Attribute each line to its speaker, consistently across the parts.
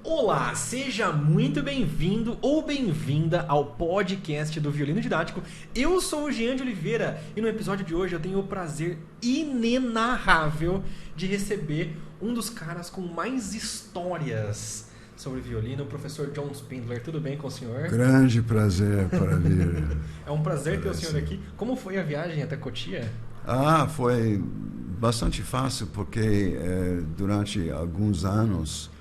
Speaker 1: Olá, seja muito bem-vindo ou bem-vinda ao podcast do Violino Didático. Eu sou o Jean de Oliveira e no episódio de hoje eu tenho o prazer inenarrável de receber um dos caras com mais histórias sobre violino, o professor John Spindler. Tudo bem com o senhor?
Speaker 2: Grande prazer para vir.
Speaker 1: É um prazer ter o senhor aqui. Como foi a viagem até Cotia?
Speaker 2: Foi bastante fácil porque durante alguns anos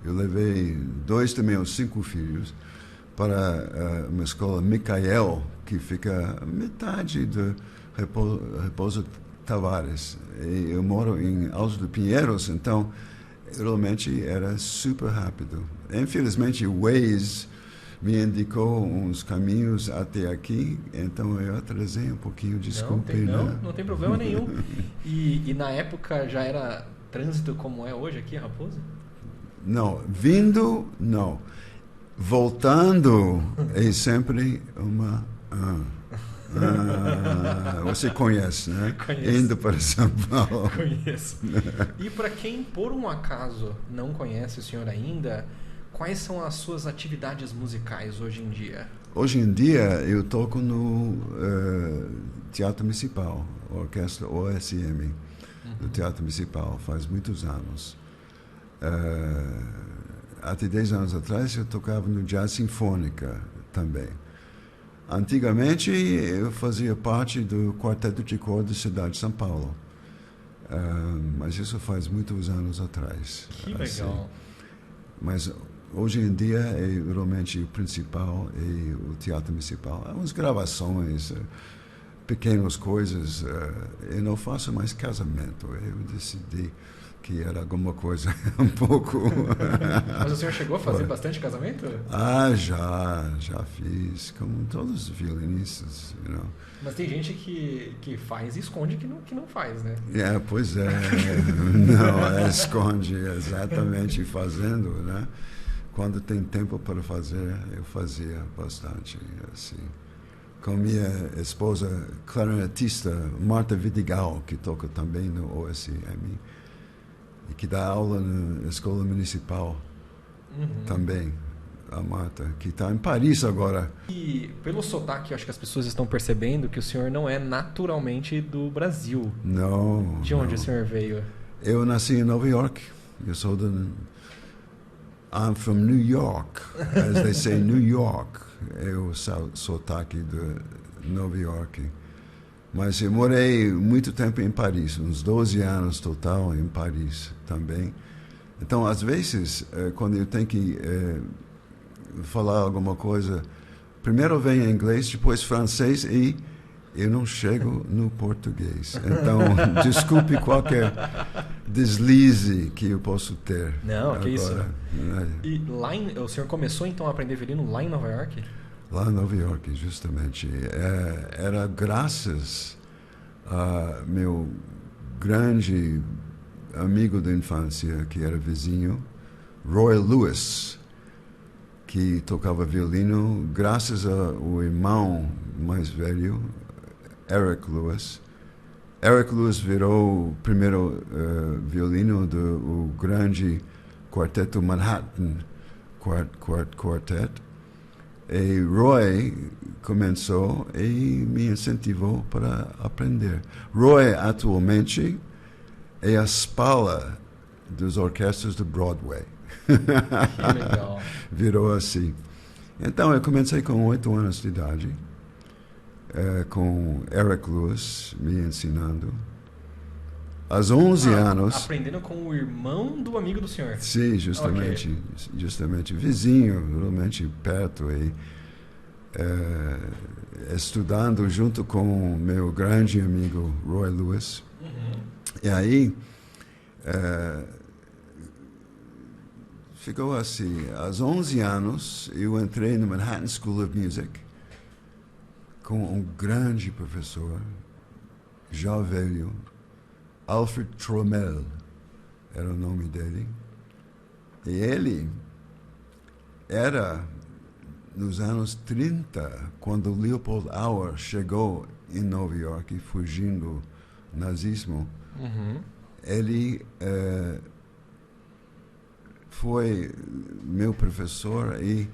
Speaker 2: eu levei 2 dos meus 5 filhos para uma escola Micael, que fica a metade do Repouso Tavares. E eu moro em Alto de Pinheiros, então realmente era super rápido. Infelizmente o Waze me indicou uns caminhos até aqui, então eu atrasei um pouquinho, desculpe.
Speaker 1: Não tem problema nenhum. E na época já era trânsito como é hoje aqui em Raposo?
Speaker 2: Não, vindo, não. Voltando é sempre uma... você conhece, né?
Speaker 1: Conheço.
Speaker 2: Indo para São Paulo.
Speaker 1: Conheço. E para quem, por um acaso, não conhece o senhor ainda, quais são as suas atividades musicais hoje em dia?
Speaker 2: Hoje em dia eu toco no Teatro Municipal, Orquestra OSM, do Teatro Municipal, faz muitos anos. Até 10 anos atrás eu tocava no Jazz Sinfônica também. Antigamente eu fazia parte do Quarteto de Cordas da cidade de São Paulo, mas isso faz muitos anos atrás.
Speaker 1: Que legal.
Speaker 2: Mas hoje em dia realmente o principal é o Teatro Municipal. Há umas gravações, pequenas coisas. Eu não faço mais casamento. Eu decidi que era alguma coisa um pouco...
Speaker 1: Mas o senhor chegou a fazer bastante casamento?
Speaker 2: Já fiz, como todos os violinistas, you know.
Speaker 1: Mas tem gente que faz e esconde que não faz, né?
Speaker 2: Pois é. Não, esconde exatamente fazendo, né? Quando tem tempo para fazer, eu fazia bastante, assim. Com minha esposa clarinetista, Marta Vidigal, que toca também no OSM, e que dá aula na escola municipal também, a Marta, que está em Paris agora.
Speaker 1: E pelo sotaque, eu acho que as pessoas estão percebendo que o senhor não é naturalmente do Brasil.
Speaker 2: Não.
Speaker 1: De onde o senhor veio?
Speaker 2: Eu nasci em Nova York. Eu sou I'm from New York, as they say, New York. É o sotaque de Nova York. Mas eu morei muito tempo em Paris, uns 12 anos total em Paris também. Então, às vezes, quando eu tenho que falar alguma coisa, primeiro vem em inglês, depois francês e eu não chego no português. Então, desculpe qualquer deslize que eu posso ter.
Speaker 1: Não,
Speaker 2: agora,
Speaker 1: que isso.
Speaker 2: Né?
Speaker 1: E o senhor começou então a aprender violino lá em Nova York?
Speaker 2: Lá em Nova York, justamente. Era graças a meu grande amigo da infância, que era vizinho, Roy Lewis, que tocava violino, graças ao irmão mais velho, Eric Lewis. Eric Lewis virou o primeiro violino do grande quarteto Manhattan Quartet. E Roy começou e me incentivou para aprender. Roy atualmente é a espala dos orquestras de Broadway.
Speaker 1: Que legal.
Speaker 2: Virou assim. Então eu comecei com 8 anos de idade, com Eric Lewis me ensinando. Aos 11 anos...
Speaker 1: Aprendendo com o irmão do amigo do senhor?
Speaker 2: Sim, justamente. Okay. Justamente. Vizinho, realmente perto. E estudando junto com meu grande amigo Roy Lewis. E aí... ficou assim. Aos 11 anos, eu entrei no Manhattan School of Music com um grande professor, já velho, Alfred Trommel, era o nome dele. E ele era, nos anos 30, quando Leopold Auer chegou em Nova York, fugindo do nazismo, ele foi meu professor e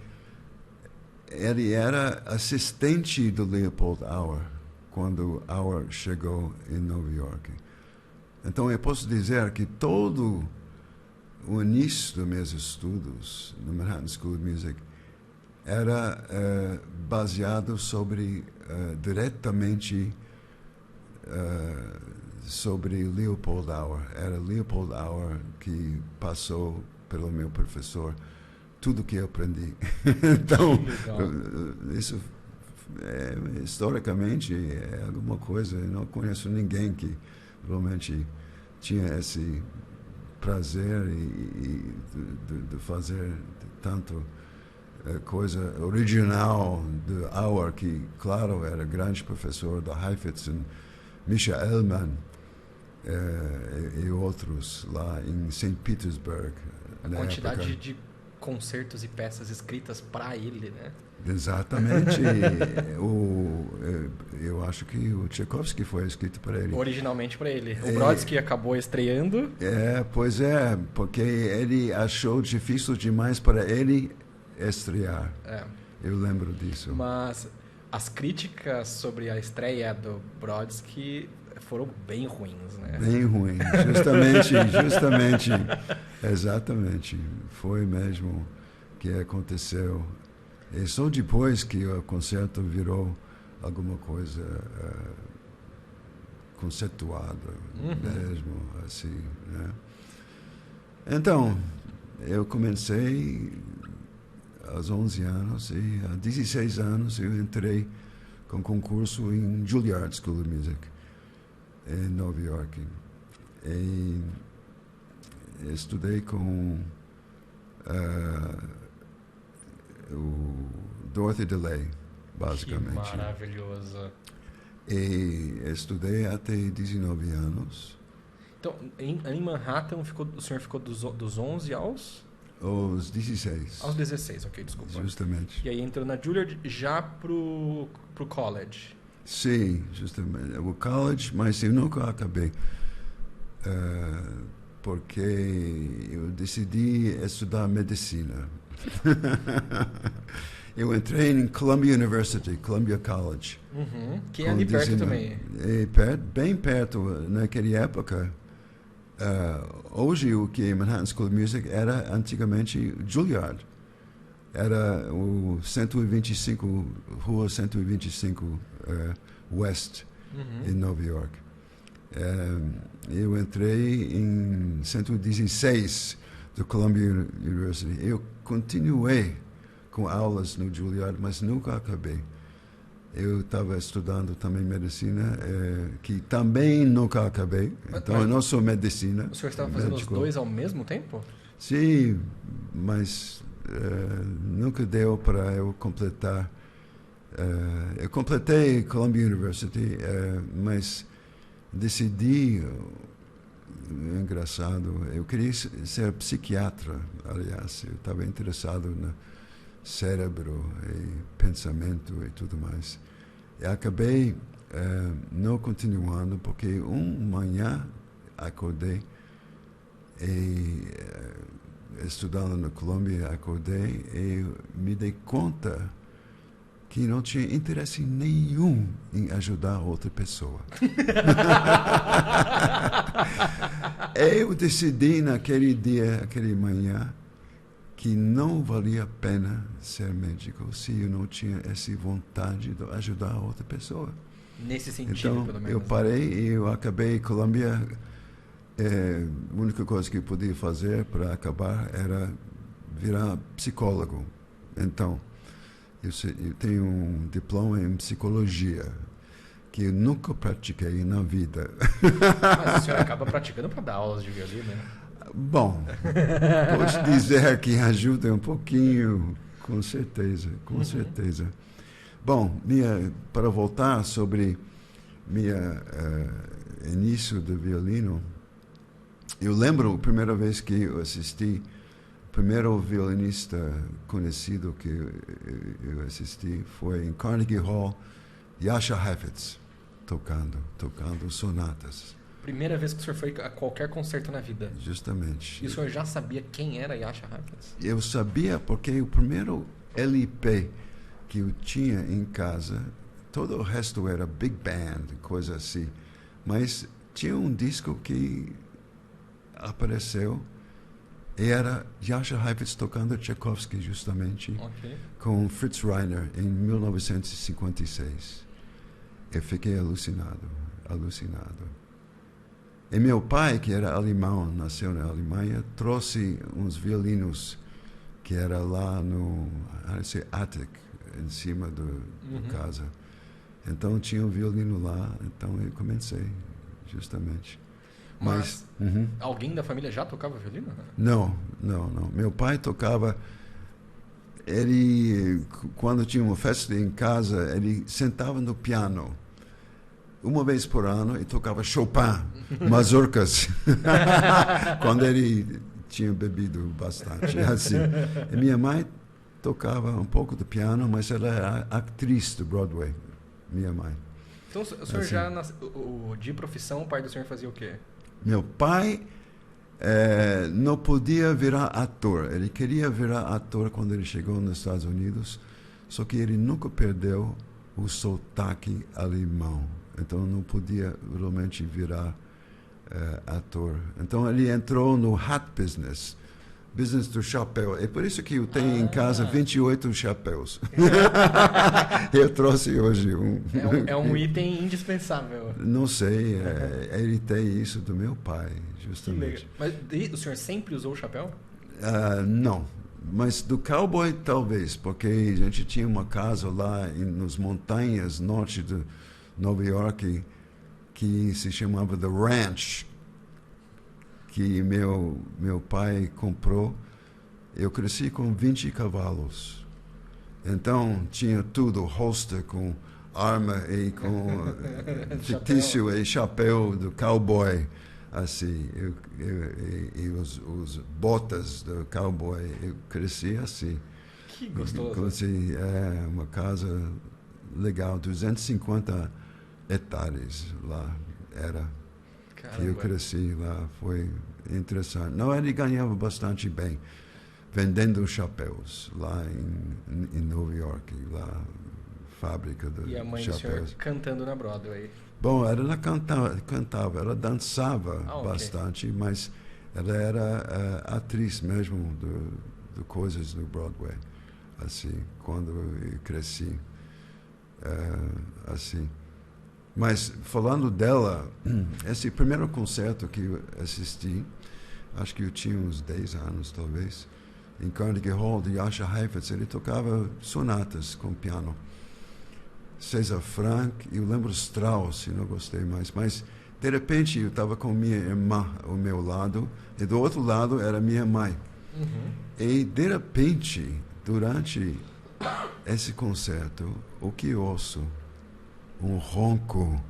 Speaker 2: ele era assistente do Leopold Auer quando Auer chegou em Nova York. Então eu posso dizer que todo o início dos meus estudos no Manhattan School of Music era baseado diretamente sobre Leopold Auer. Era Leopold Auer que passou pelo meu professor tudo que eu aprendi. Então, isso historicamente é alguma coisa. Eu não conheço ninguém que realmente tinha esse prazer de fazer tanto coisa original de Auer, que, claro, era grande professor da Heifetz, Misha Elman e outros lá em St. Petersburg.
Speaker 1: A quantidade de concertos e peças escritas para ele, né?
Speaker 2: Exatamente. Eu acho que o Tchaikovsky foi escrito para ele.
Speaker 1: Originalmente para ele. O Brodsky acabou estreando.
Speaker 2: Pois é, porque ele achou difícil demais para ele estrear. Eu lembro disso.
Speaker 1: Mas as críticas sobre a estreia do Brodsky foram bem ruins, né?
Speaker 2: Bem ruins, justamente. Exatamente. Foi mesmo que aconteceu. E só depois que o concerto virou alguma coisa conceituada, mesmo assim, né? Então, eu comecei aos 11 anos e há 16 anos eu entrei com concurso em Juilliard School of Music em Nova York. E estudei com o Dorothy DeLay, basicamente.
Speaker 1: Que maravilhoso.
Speaker 2: E estudei até 19 anos.
Speaker 1: Então, em Manhattan, o senhor ficou dos 11 aos
Speaker 2: 16.
Speaker 1: Aos 16, ok, desculpa.
Speaker 2: Justamente.
Speaker 1: E aí entrou na Juilliard já pro college.
Speaker 2: Sim, justamente. O college, mas eu nunca acabei. Porque eu decidi estudar medicina. Eu entrei em Columbia University, Columbia College.
Speaker 1: Que é ali perto também.
Speaker 2: Bem perto, naquela época. Hoje o que Manhattan School of Music era antigamente Juilliard. Era o 125, Rua 125 West, em Nova York. Eu entrei em 116 do Columbia University. Eu continuei com aulas no Juilliard, mas nunca acabei. Eu estava estudando também medicina, que também nunca acabei. Então, eu não sou medicina.
Speaker 1: O senhor estava fazendo os dois ao mesmo tempo?
Speaker 2: Sim, mas nunca deu para eu completar. Eu completei Columbia University, mas decidi, engraçado, eu queria ser psiquiatra, aliás, eu estava interessado no cérebro e pensamento e tudo mais. E acabei não continuando, porque manhã acordei e estudando na Colômbia, acordei e me dei conta que não tinha interesse nenhum em ajudar outra pessoa. Eu decidi naquele dia, aquele manhã, que não valia a pena ser médico se eu não tinha essa vontade de ajudar outra pessoa.
Speaker 1: Nesse sentido,
Speaker 2: então,
Speaker 1: pelo menos.
Speaker 2: Eu parei e eu acabei em Colômbia. A única coisa que eu podia fazer para acabar era virar psicólogo. Então, eu tenho um diploma em psicologia, que eu nunca pratiquei na vida.
Speaker 1: Mas o senhor acaba praticando para dar aulas de violino, né?
Speaker 2: Bom, posso dizer que ajuda um pouquinho, com certeza, com certeza. Bom, para voltar sobre início do violino, eu lembro a primeira vez que eu assisti, o primeiro violinista conhecido que eu assisti foi em Carnegie Hall, Jascha Heifetz, tocando sonatas.
Speaker 1: Primeira vez que o senhor foi a qualquer concerto na vida.
Speaker 2: Justamente.
Speaker 1: E o senhor já sabia quem era Jascha Heifetz?
Speaker 2: Eu sabia porque o primeiro LP que eu tinha em casa, todo o resto era big band, coisa assim. Mas tinha um disco que apareceu e era Jascha Heifetz tocando Tchaikovsky, justamente, com Fritz Reiner, em 1956. Eu fiquei alucinado. E meu pai, que era alemão, nasceu na Alemanha, trouxe uns violinos que era lá no attic, em cima do casa. Então tinha um violino lá, então eu comecei, justamente.
Speaker 1: Mas alguém da família já tocava violino?
Speaker 2: Não. Meu pai tocava. Ele, quando tinha uma festa em casa, ele sentava no piano uma vez por ano e tocava Chopin, mazurcas, quando ele tinha bebido bastante. Assim. E minha mãe tocava um pouco do piano, mas ela era atriz do Broadway, minha mãe.
Speaker 1: Então o senhor já, de profissão, o pai do senhor fazia o quê?
Speaker 2: Meu pai não podia virar ator. Ele queria virar ator quando ele chegou nos Estados Unidos, só que ele nunca perdeu o sotaque alemão. Então não podia realmente virar ator. Então ele entrou no hat business do chapéu. É por isso que eu tenho em casa 28 chapéus. Eu trouxe hoje um.
Speaker 1: É um item indispensável.
Speaker 2: Não sei, heredei isso do meu pai, justamente.
Speaker 1: Mas o senhor sempre usou o chapéu?
Speaker 2: Não, mas do cowboy talvez, porque a gente tinha uma casa lá nas montanhas norte de Nova York que se chamava The Ranch, que meu pai comprou. Eu cresci com 20 cavalos. Então, tinha tudo, holster com arma e com fictício e chapéu do cowboy, assim. E os botas do cowboy. Eu cresci assim.
Speaker 1: Que gostoso.
Speaker 2: Cresci, uma casa legal, 250 hectares lá era. Que eu cresci lá, foi interessante. Não, ele ganhava bastante bem vendendo chapéus lá em Nova York, lá fábrica de chapéus.
Speaker 1: E a mãe do senhor cantando na Broadway?
Speaker 2: Bom, ela cantava, ela dançava bastante, mas ela era atriz mesmo de coisas no Broadway, assim, quando eu cresci, assim. Mas, falando dela, esse primeiro concerto que eu assisti, acho que eu tinha uns 10 anos, talvez, em Carnegie Hall, de Jascha Heifetz, ele tocava sonatas com piano. César Franck, eu lembro Strauss, eu não gostei mais, mas, de repente, eu estava com minha irmã ao meu lado, e do outro lado era minha mãe. E, de repente, durante esse concerto, o que eu ouço? Um ronco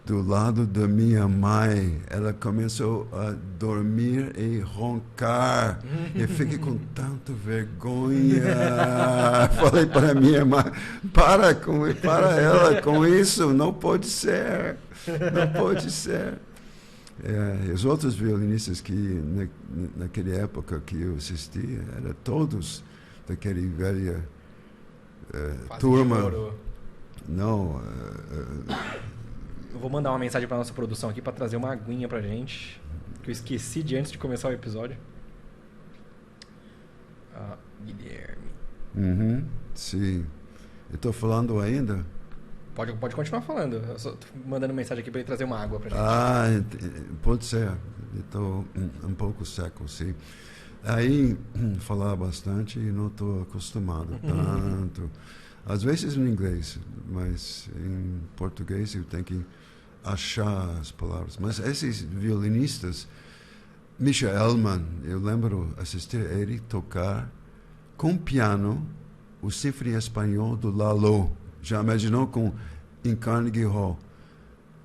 Speaker 2: do lado da minha mãe. Ela começou a dormir e roncar. Eu fiquei com tanta vergonha. Falei para minha mãe, para ela com isso, não pode ser. Não pode ser. Os outros violinistas que naquela época que eu assisti, eram todos daquele velha turma. Não.
Speaker 1: Eu vou mandar uma mensagem para nossa produção aqui para trazer uma aguinha pra gente, que eu esqueci de antes de começar o episódio. Guilherme.
Speaker 2: Sim. Eu estou falando ainda?
Speaker 1: Pode continuar falando. Eu só tô mandando mensagem aqui para ele trazer uma água pra gente.
Speaker 2: Pode ser. Eu estou um pouco seco, sim. Aí, falar bastante e não estou acostumado tanto. Às vezes em inglês, mas em português eu tenho que achar as palavras. Mas esses violinistas, Mischa Elman, eu lembro assistir ele tocar com piano o Sinfonia Espanhol do Lalo. Já imaginou em Carnegie Hall?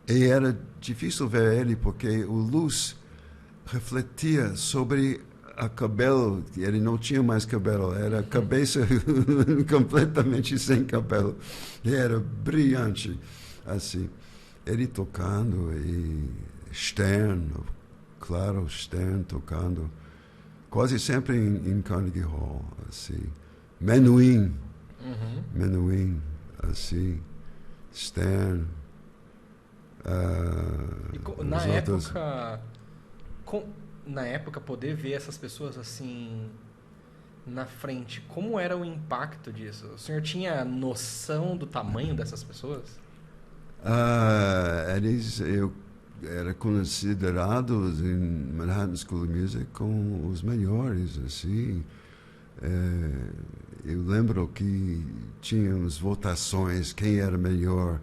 Speaker 2: E era difícil ver ele porque a luz refletia sobre a cabelo, ele não tinha mais cabelo, era a cabeça completamente sem cabelo, e era brilhante, assim, ele tocando e Stern, claro, Stern tocando, quase sempre em Carnegie Hall, assim. Menuhin, assim, Stern.
Speaker 1: Na época, poder ver essas pessoas assim na frente, como era o impacto disso? O senhor tinha noção do tamanho dessas pessoas?
Speaker 2: Eles eram considerados em Manhattan School of Music como os melhores, assim. Eu lembro que tínhamos votações, quem era melhor.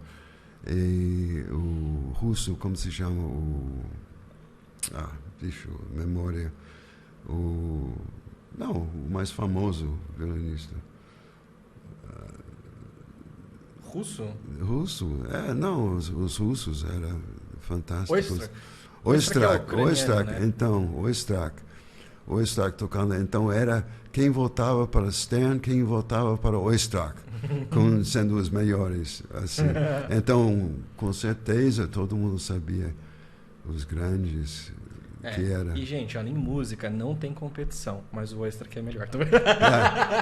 Speaker 2: E o russo, como se chama? Memória. O mais famoso violinista.
Speaker 1: Russo?
Speaker 2: Russo? Os russos eram fantásticos.
Speaker 1: Oistrakh,
Speaker 2: né? Então, Oistrakh tocando. Então, era quem votava para Stern, quem votava para Oistrakh, sendo os melhores. Assim. Então, com certeza, todo mundo sabia os grandes que era.
Speaker 1: E, gente, olha, em música não tem competição, mas o Oistrakh é melhor também.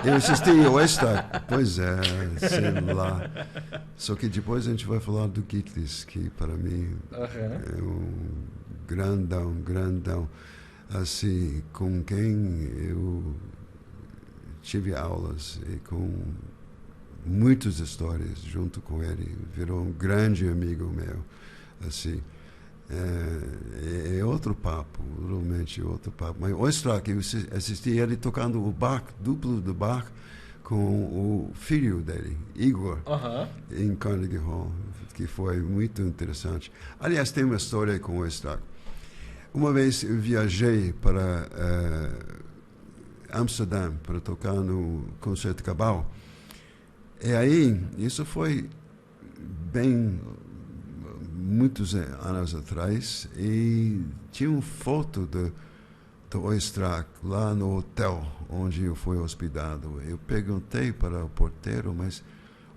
Speaker 2: Eu assisti o Oistrakh, pois é, sei lá. Só que depois a gente vai falar do Gitlis, que para mim é um grandão, assim, com quem eu tive aulas e com muitas histórias junto com ele. Virou um grande amigo meu, assim. É outro papo, realmente outro papo. Mas Oistrakh, eu assisti ele tocando o Bach, duplo do Bach, com o filho dele, Igor, em Carnegie Hall, que foi muito interessante. Aliás, tem uma história com Oistrakh. Uma vez eu viajei para Amsterdã para tocar no Concerto Cabal. E aí, isso foi muitos anos atrás, e tinha uma foto do Oistrakh lá no hotel onde eu fui hospedado. Eu perguntei para o porteiro, mas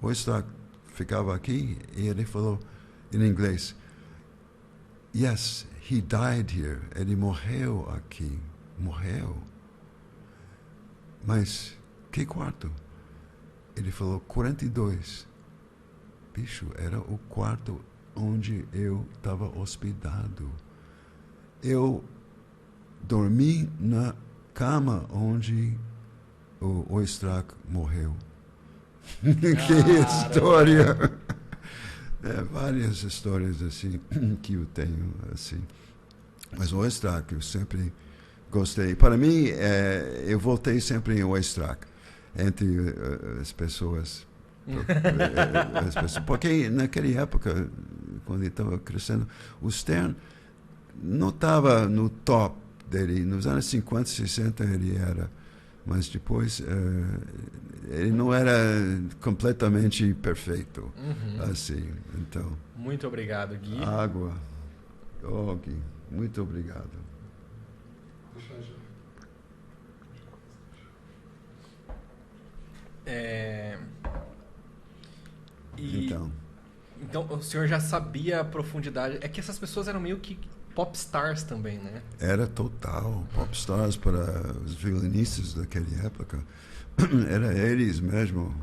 Speaker 2: o Oistrakh ficava aqui? E ele falou em inglês, "Yes, he died here." Ele morreu aqui. Morreu. Mas que quarto? Ele falou 42. Bicho, era o quarto onde eu estava hospedado. Eu dormi na cama onde o Oistrakh morreu. Que história! Várias histórias assim que eu tenho assim. Mas o Oistrakh eu sempre gostei. Para mim, eu voltei sempre em Oistrakh entre as pessoas. Porque naquela época, quando ele estava crescendo, o Stern não estava no top dele. Nos anos 50, 60 ele era, mas depois ele não era completamente perfeito. Assim, então.
Speaker 1: Muito obrigado, Gui.
Speaker 2: Água. Gui, muito obrigado.
Speaker 1: Então o senhor já sabia a profundidade. É que essas pessoas eram meio que popstars também, né?
Speaker 2: Era total popstars para os violinistas daquela época. Era eles mesmo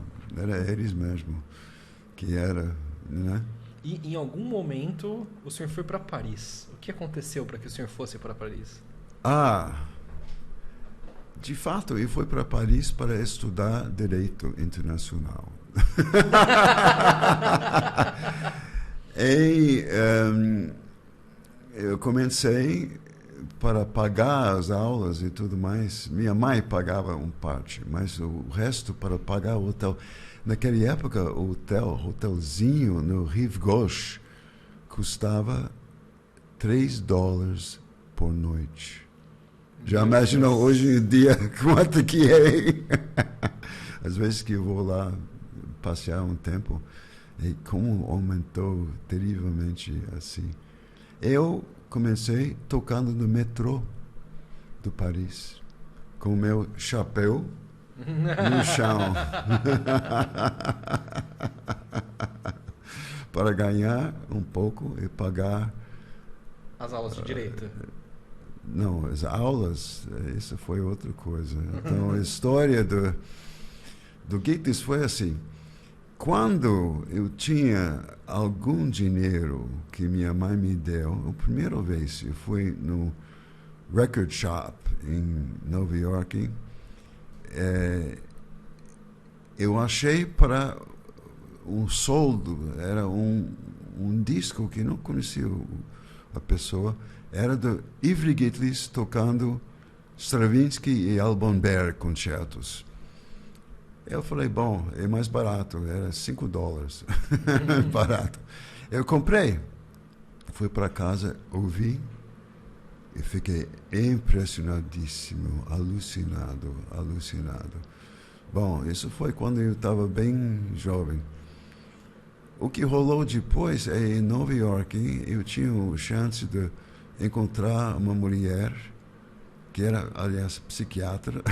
Speaker 2: que era, né?
Speaker 1: E em algum momento o senhor foi para Paris. O que aconteceu para que o senhor fosse para Paris?
Speaker 2: De fato, eu fui para Paris para estudar Direito Internacional. E eu comecei para pagar as aulas e tudo mais. Minha mãe pagava uma parte, mas o resto para pagar o hotel. Naquela época, o hotelzinho no Rive Gauche custava $3 por noite. Já imaginou hoje em dia quanto que é? Às vezes que eu vou lá passear um tempo, e como aumentou terrivelmente assim. Eu comecei tocando no metrô do Paris, com o meu chapéu no chão. Para ganhar um pouco e pagar
Speaker 1: As aulas de direito.
Speaker 2: Não, as aulas, isso foi outra coisa. Então, a história do Gittes foi assim. Quando eu tinha algum dinheiro que minha mãe me deu, a primeira vez eu fui no record shop em Nova York, eu achei para um soldo, era um disco que não conhecia a pessoa, era do Ivry Gittes tocando Stravinsky e Alban Berg concertos. Eu falei, bom, é mais barato, era $5. Barato. Eu comprei, fui para casa, ouvi e fiquei impressionadíssimo, alucinado. Bom, isso foi quando eu estava bem jovem. O que rolou depois é em Nova York, eu tinha a chance de encontrar uma mulher que era, aliás, psiquiatra.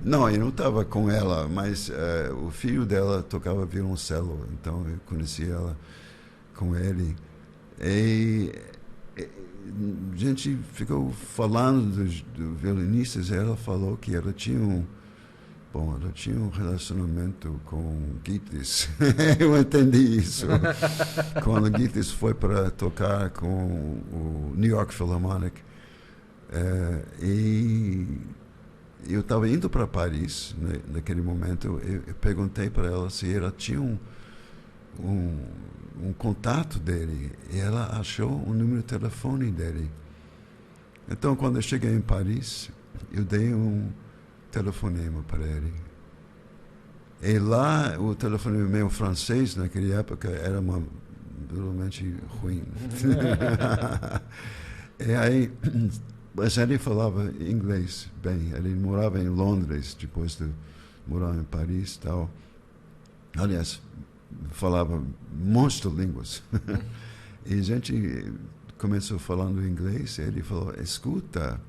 Speaker 2: Não, eu não estava com ela, mas o filho dela tocava violoncelo, então eu conheci ela com ele. E a gente ficou falando dos violinistas, ela falou que ela tinha um relacionamento com Gittes. Eu entendi isso. Quando Gittes foi para tocar com o New York Philharmonic, e eu estava indo para Paris, né, naquele momento, eu perguntei para ela se ela tinha um contato dele, e ela achou o número de telefone dele. Então, quando eu cheguei em Paris, eu dei um telefonema para ele. E lá, o telefonema meu francês, naquela época, era realmente ruim. E aí, mas ele falava inglês bem. Ele morava em Londres, depois de morar em Paris e tal. Aliás, falava monstro de línguas. E a gente começou falando inglês, e ele falou, escuta,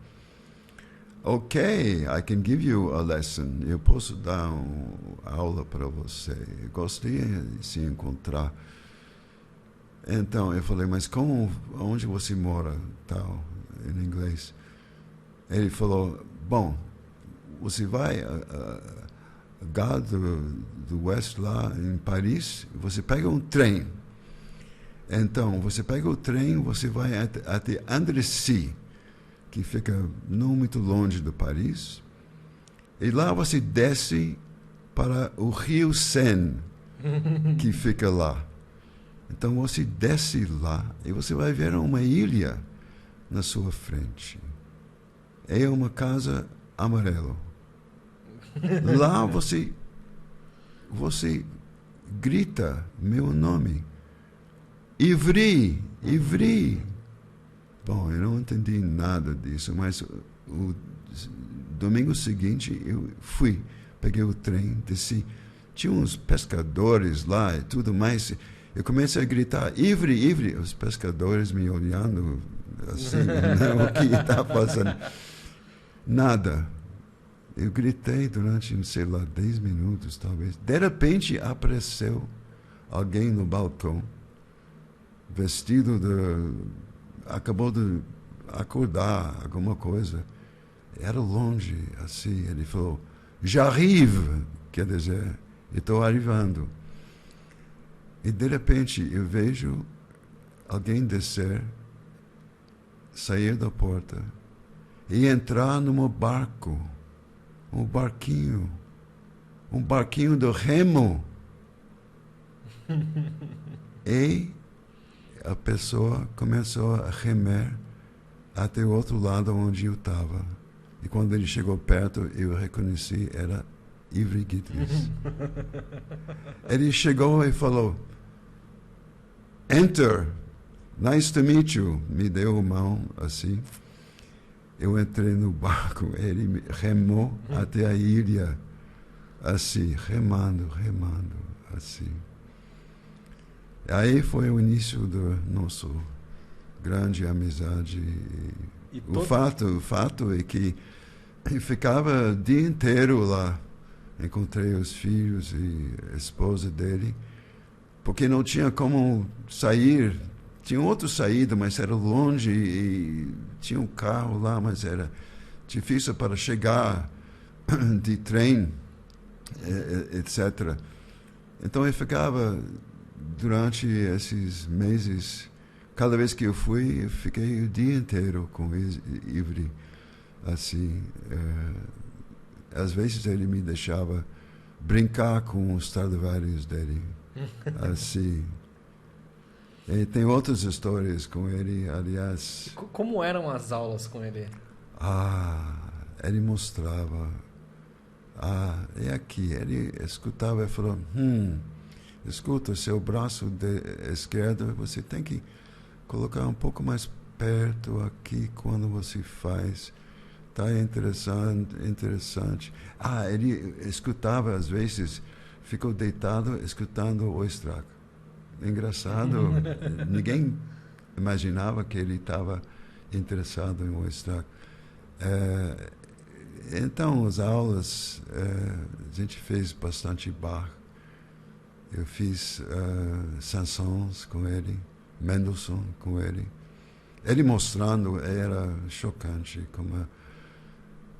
Speaker 2: ok, I can give you a lesson. Eu posso dar uma aula para você. Eu gostaria de se encontrar. Então, eu falei, mas onde você mora? Tal, em inglês. Ele falou, bom, você vai a Gare do West, lá em Paris, você pega um trem. Então, você pega o trem, você vai até Andrassy, que fica não muito longe de Paris, e lá você desce para o rio Seine, que fica lá. Então você desce lá e você vai ver uma ilha na sua frente. É uma casa amarela. Lá você grita meu nome. Ivry. Bom, eu não entendi nada disso, mas o domingo seguinte eu fui, peguei o trem, desci. Tinha uns pescadores lá e tudo mais. Eu comecei a gritar, Ivry. Os pescadores me olhando assim, o que está fazendo? Nada. Eu gritei durante, sei lá, 10 minutos, talvez. De repente, apareceu alguém no balcão, vestido acabou de acordar, alguma coisa. Era longe, assim. Ele falou, j'arrive, quer dizer, estou arrivando. E, de repente, eu vejo alguém descer, sair da porta e entrar num barco. Um barquinho do remo. E a pessoa começou a remer até o outro lado onde eu estava. E quando ele chegou perto, eu reconheci, era Ivry Gittes. Ele chegou e falou, enter, nice to meet you. Me deu a mão assim. Eu entrei no barco, ele me remou até a ilha, assim, remando, assim. Aí foi o início do nosso grande amizade. O fato é que eu ficava o dia inteiro lá. Encontrei os filhos e a esposa dele, porque não tinha como sair. tinha outra saída, mas era longe e tinha um carro lá, mas era difícil para chegar de trem, etc. Então eu ficava durante esses meses, cada vez que eu fui, eu fiquei o dia inteiro com Ivry, assim. Às vezes ele me deixava brincar com os Stradivarius dele, assim. E tem outras histórias com ele, aliás.
Speaker 1: Como eram as aulas com ele?
Speaker 2: Ele mostrava. É aqui. Ele escutava e falou: escuta, seu braço esquerdo, você tem que colocar um pouco mais perto aqui quando você faz. Tá interessante. Ele escutava às vezes, ficou deitado escutando o Oistrakh. Engraçado, ninguém imaginava que ele estava interessado em Oistrakh. Então, as aulas, a gente fez bastante Bach. Eu fiz Saint-Saëns com ele, Mendelssohn com ele. Ele mostrando, era chocante como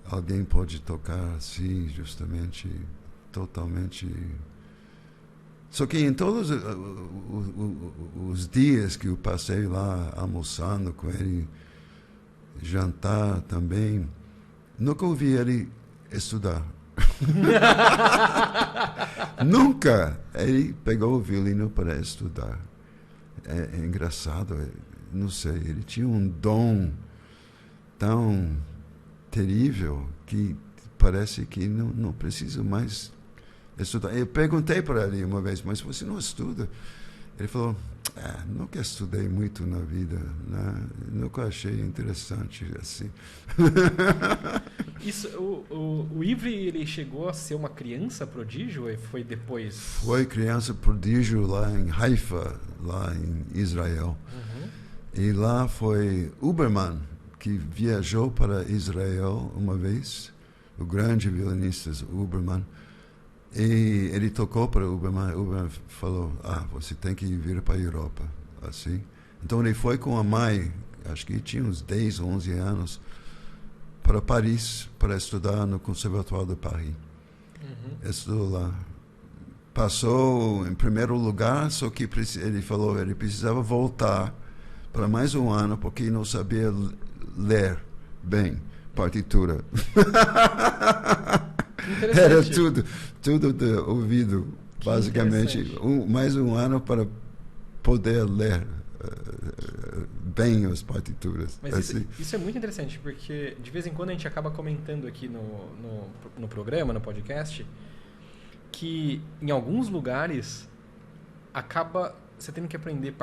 Speaker 2: alguém pode tocar assim, justamente, totalmente. Só que em todos os dias que eu passei lá almoçando com ele, jantar também, nunca ouvi ele estudar. Nunca ele pegou o violino para estudar. É engraçado, não sei, ele tinha um dom tão terrível que parece que não precisa mais estudar. Eu perguntei para ele uma vez, mas você não estuda? Ele falou: nunca estudei muito na vida, né? Nunca achei interessante assim.
Speaker 1: Isso, o Ivry, ele chegou a ser uma criança prodígio ou foi depois?
Speaker 2: Foi criança prodígio lá em Haifa, lá em Israel. E lá foi Huberman, que viajou para Israel uma vez, o grande violinista Huberman. E ele tocou para o Huberman. O Huberman falou: você tem que vir para a Europa, assim. Então ele foi com a mãe, acho que tinha uns 10, 11 anos, para Paris para estudar no Conservatoire de Paris. Estudou lá. Passou em primeiro lugar, só que ele falou ele precisava voltar para mais um ano porque não sabia ler bem partitura. Era tudo de ouvido, basicamente. Mais um ano para poder ler bem as partituras.
Speaker 1: Mas assim. Isso é muito interessante, porque de vez em quando a gente acaba comentando aqui no programa, no podcast, que em alguns lugares acaba você tendo que aprender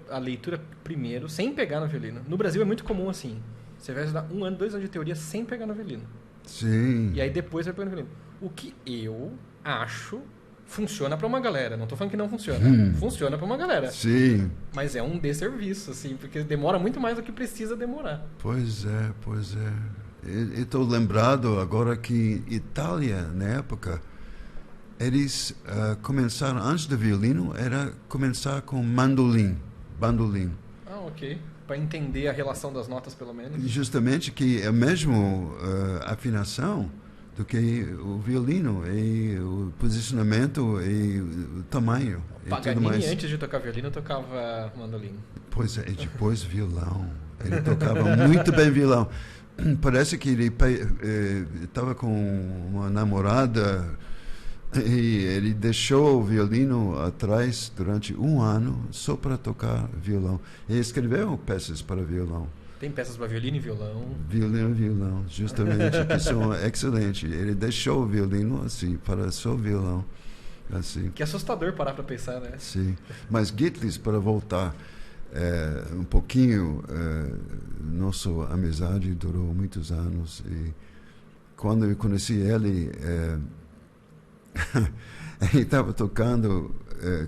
Speaker 1: a leitura primeiro, sem pegar no violino. No Brasil é muito comum assim. Você vai estudar 1 ano, 2 anos de teoria sem pegar no violino.
Speaker 2: Sim.
Speaker 1: E aí depois vai pegar no violino. O que eu acho funciona para uma galera. Não tô falando que não funciona. Funciona para uma galera.
Speaker 2: Sim.
Speaker 1: Mas é um desserviço, assim, porque demora muito mais do que precisa demorar.
Speaker 2: Pois é. Estou lembrado agora que Itália, na época, eles começaram, antes do violino, era começar com bandolim.
Speaker 1: Ok. Para entender a relação das notas, pelo menos.
Speaker 2: Justamente que é a mesma afinação do que o violino, e o posicionamento e o tamanho.
Speaker 1: Paganini,
Speaker 2: e tudo mais.
Speaker 1: Antes de tocar violino, tocava mandolim.
Speaker 2: Pois é, e depois violão. Ele tocava muito bem violão. Parece que ele estava com uma namorada e ele deixou o violino atrás durante 1 ano só para tocar violão. E escreveu peças para violão.
Speaker 1: Tem peças para violino e violão.
Speaker 2: Violino e violão, justamente, que são excelentes. Ele deixou o violino assim, para só violão. Assim.
Speaker 1: Que assustador parar para pensar, né?
Speaker 2: Sim. Mas Gitlis, para voltar um pouquinho, nossa amizade durou muitos anos. E quando eu conheci ele, ele estava tocando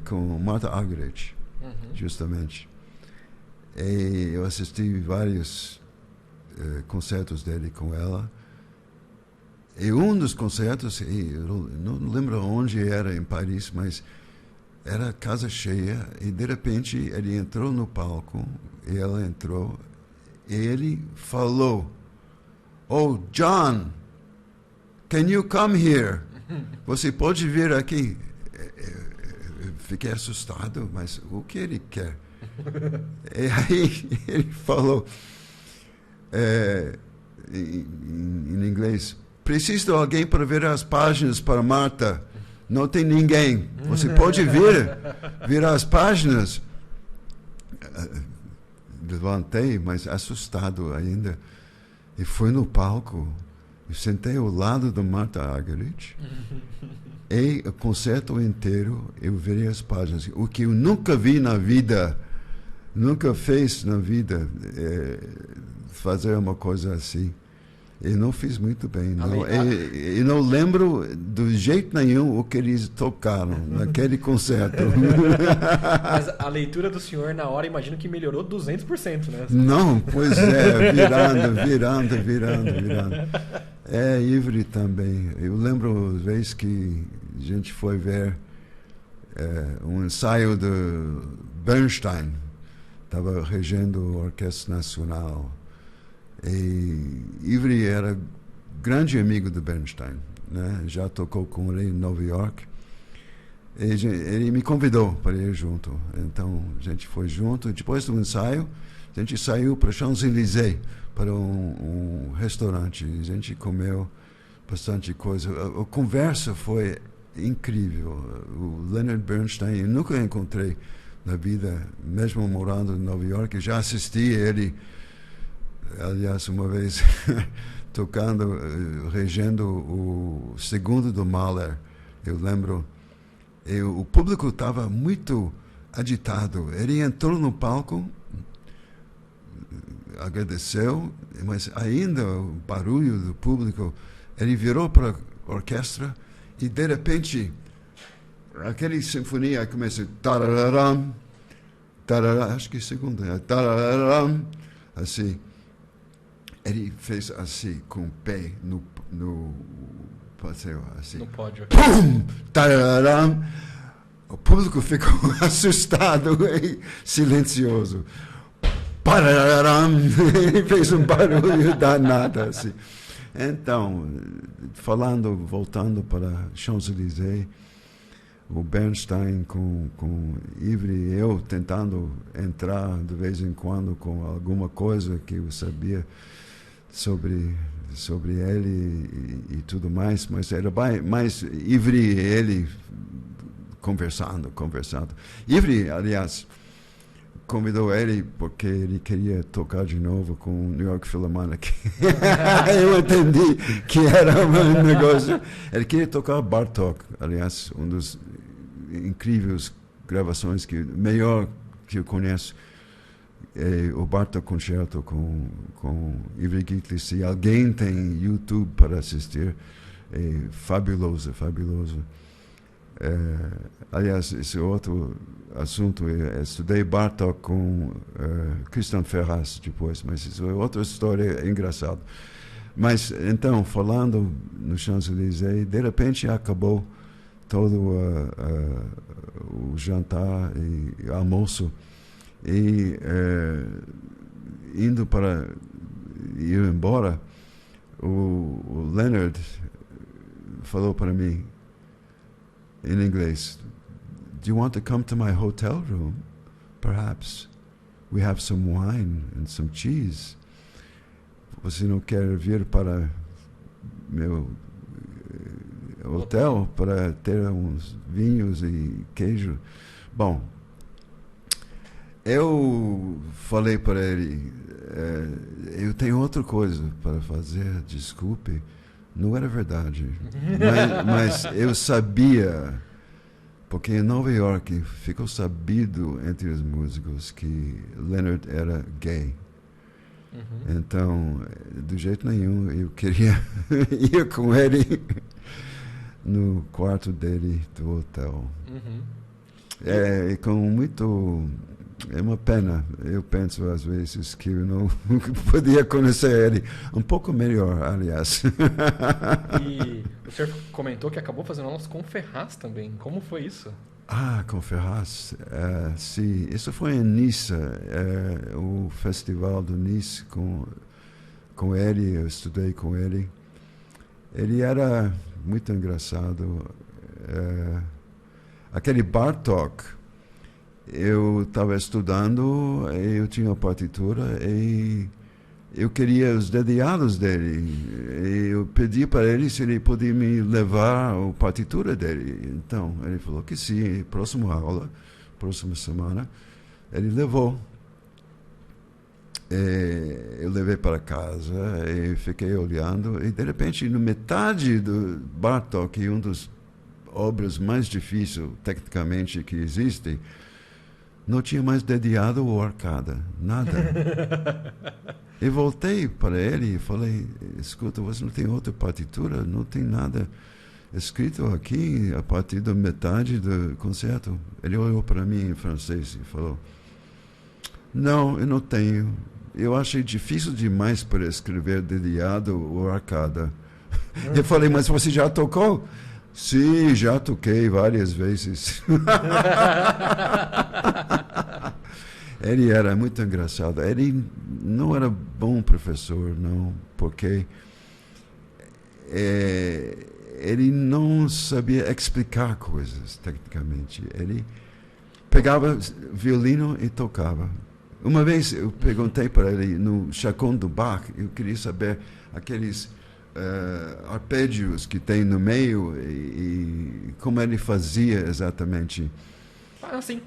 Speaker 2: com Martha Argerich, justamente. E eu assisti vários concertos dele com ela. E um dos concertos, eu não lembro onde era em Paris, mas Era casa cheia e de repente ele entrou no palco e ela entrou e ele falou: "Oh, John, can you come here? Você pode vir aqui?" Eu fiquei assustado, mas o que ele quer? E aí ele falou em inglês: "Preciso de alguém para ver as páginas para Marta. Não tem ninguém. Você pode virar as páginas?" Levantei, mas assustado ainda. E fui no palco. Eu sentei ao lado da Marta Argerich. E o concerto inteiro eu virei as páginas. O que eu nunca vi na vida, nunca fez na vida, fazer uma coisa assim. E não fiz muito bem. Não. E não lembro do jeito nenhum o que eles tocaram naquele concerto.
Speaker 1: Mas a leitura do senhor na hora, imagino que melhorou 200%, né?
Speaker 2: Não, pois é, virando. Ivry também. Eu lembro uma vez que a gente foi ver um ensaio do Bernstein. Estava regendo a Orquestra Nacional. E Ivry era grande amigo do Bernstein, né? Já tocou com ele em Nova York. E ele me convidou para ir junto. Então a gente foi junto. Depois do ensaio, a gente saiu para Champs-Élysées, para um restaurante. A gente comeu bastante coisa. A conversa foi incrível. O Leonard Bernstein eu nunca encontrei na vida, mesmo morando em Nova York. Eu já assisti ele. Aliás, uma vez tocando, regendo o segundo do Mahler, eu lembro, o público estava muito agitado. Ele entrou no palco, agradeceu, mas ainda o barulho do público, ele virou para a orquestra e de repente aquela sinfonia começa tarararam, tarararam, acho que segunda, tarararam, assim. Ele fez assim, com o pé no passeio, assim.
Speaker 1: No pódio.
Speaker 2: Pum! Tararam! O público ficou assustado e silencioso. Pararam! Ele fez um barulho danado, assim. Então, voltando para Champs-Élysées, o Bernstein com Ivry, eu tentando entrar de vez em quando com alguma coisa que eu sabia sobre ele e tudo mais, mas era mais Ivry e ele conversando. Ivry, aliás, convidou ele porque ele queria tocar de novo com o New York Philharmonic. Eu entendi que era um negócio. Ele queria tocar Bartók, aliás, um dos incríveis gravações melhor que eu conheço. O Bartók Concerto com Ivry Gitli. Se alguém tem YouTube para assistir, é fabuloso. Aliás, esse outro assunto, eu estudei Bartók com Christian Ferraz depois, mas isso é outra história engraçada. Mas, então, falando no Champs-Élysées, de repente acabou todo o jantar e almoço. E indo para ir embora, o Leonard falou para mim em inglês: "Do you want to come to my hotel room? Perhaps we have some wine and some cheese. Você não quer vir para meu hotel para ter uns vinhos e queijo?" Bom, eu falei para ele: "Eu tenho outra coisa para fazer, desculpe." Não era verdade, mas eu sabia, porque em Nova York ficou sabido entre os músicos que Leonard era gay. Então, do jeito nenhum, eu queria ir com ele no quarto dele do hotel. É uma pena. Eu penso às vezes que eu não podia conhecer ele um pouco melhor, aliás.
Speaker 1: E o senhor comentou que acabou fazendo aulas com Ferraz também. Como foi isso?
Speaker 2: Com Ferraz, sim. Isso foi em Nice, o festival do Nice com ele, eu estudei com ele. Ele era muito engraçado. Aquele Bartók, eu estava estudando, eu tinha a partitura e eu queria os dedicados dele. Eu pedi para ele se ele podia me levar a partitura dele. Então, ele falou que sim, próxima aula, próxima semana, ele levou. Eu levei para casa e fiquei olhando, e de repente, na metade do Bartók, uma das obras mais difíceis tecnicamente que existe, não tinha mais dedilhado ou arcada, nada. Eu voltei para ele e falei, escuta, você não tem outra partitura? Não tem nada escrito aqui a partir da metade do concerto? Ele olhou para mim em francês e falou, não, eu não tenho. Eu achei difícil demais para escrever dedilhado ou arcada. Eu falei, mas você já tocou? Sim, já toquei várias vezes. Ele era muito engraçado. Ele não era bom professor, não, porque ele não sabia explicar coisas tecnicamente. Ele pegava violino e tocava. Uma vez eu perguntei para ele, no Chaconne do Bach, eu queria saber aqueles arpégios que tem no meio e como ele fazia exatamente.
Speaker 1: Sim.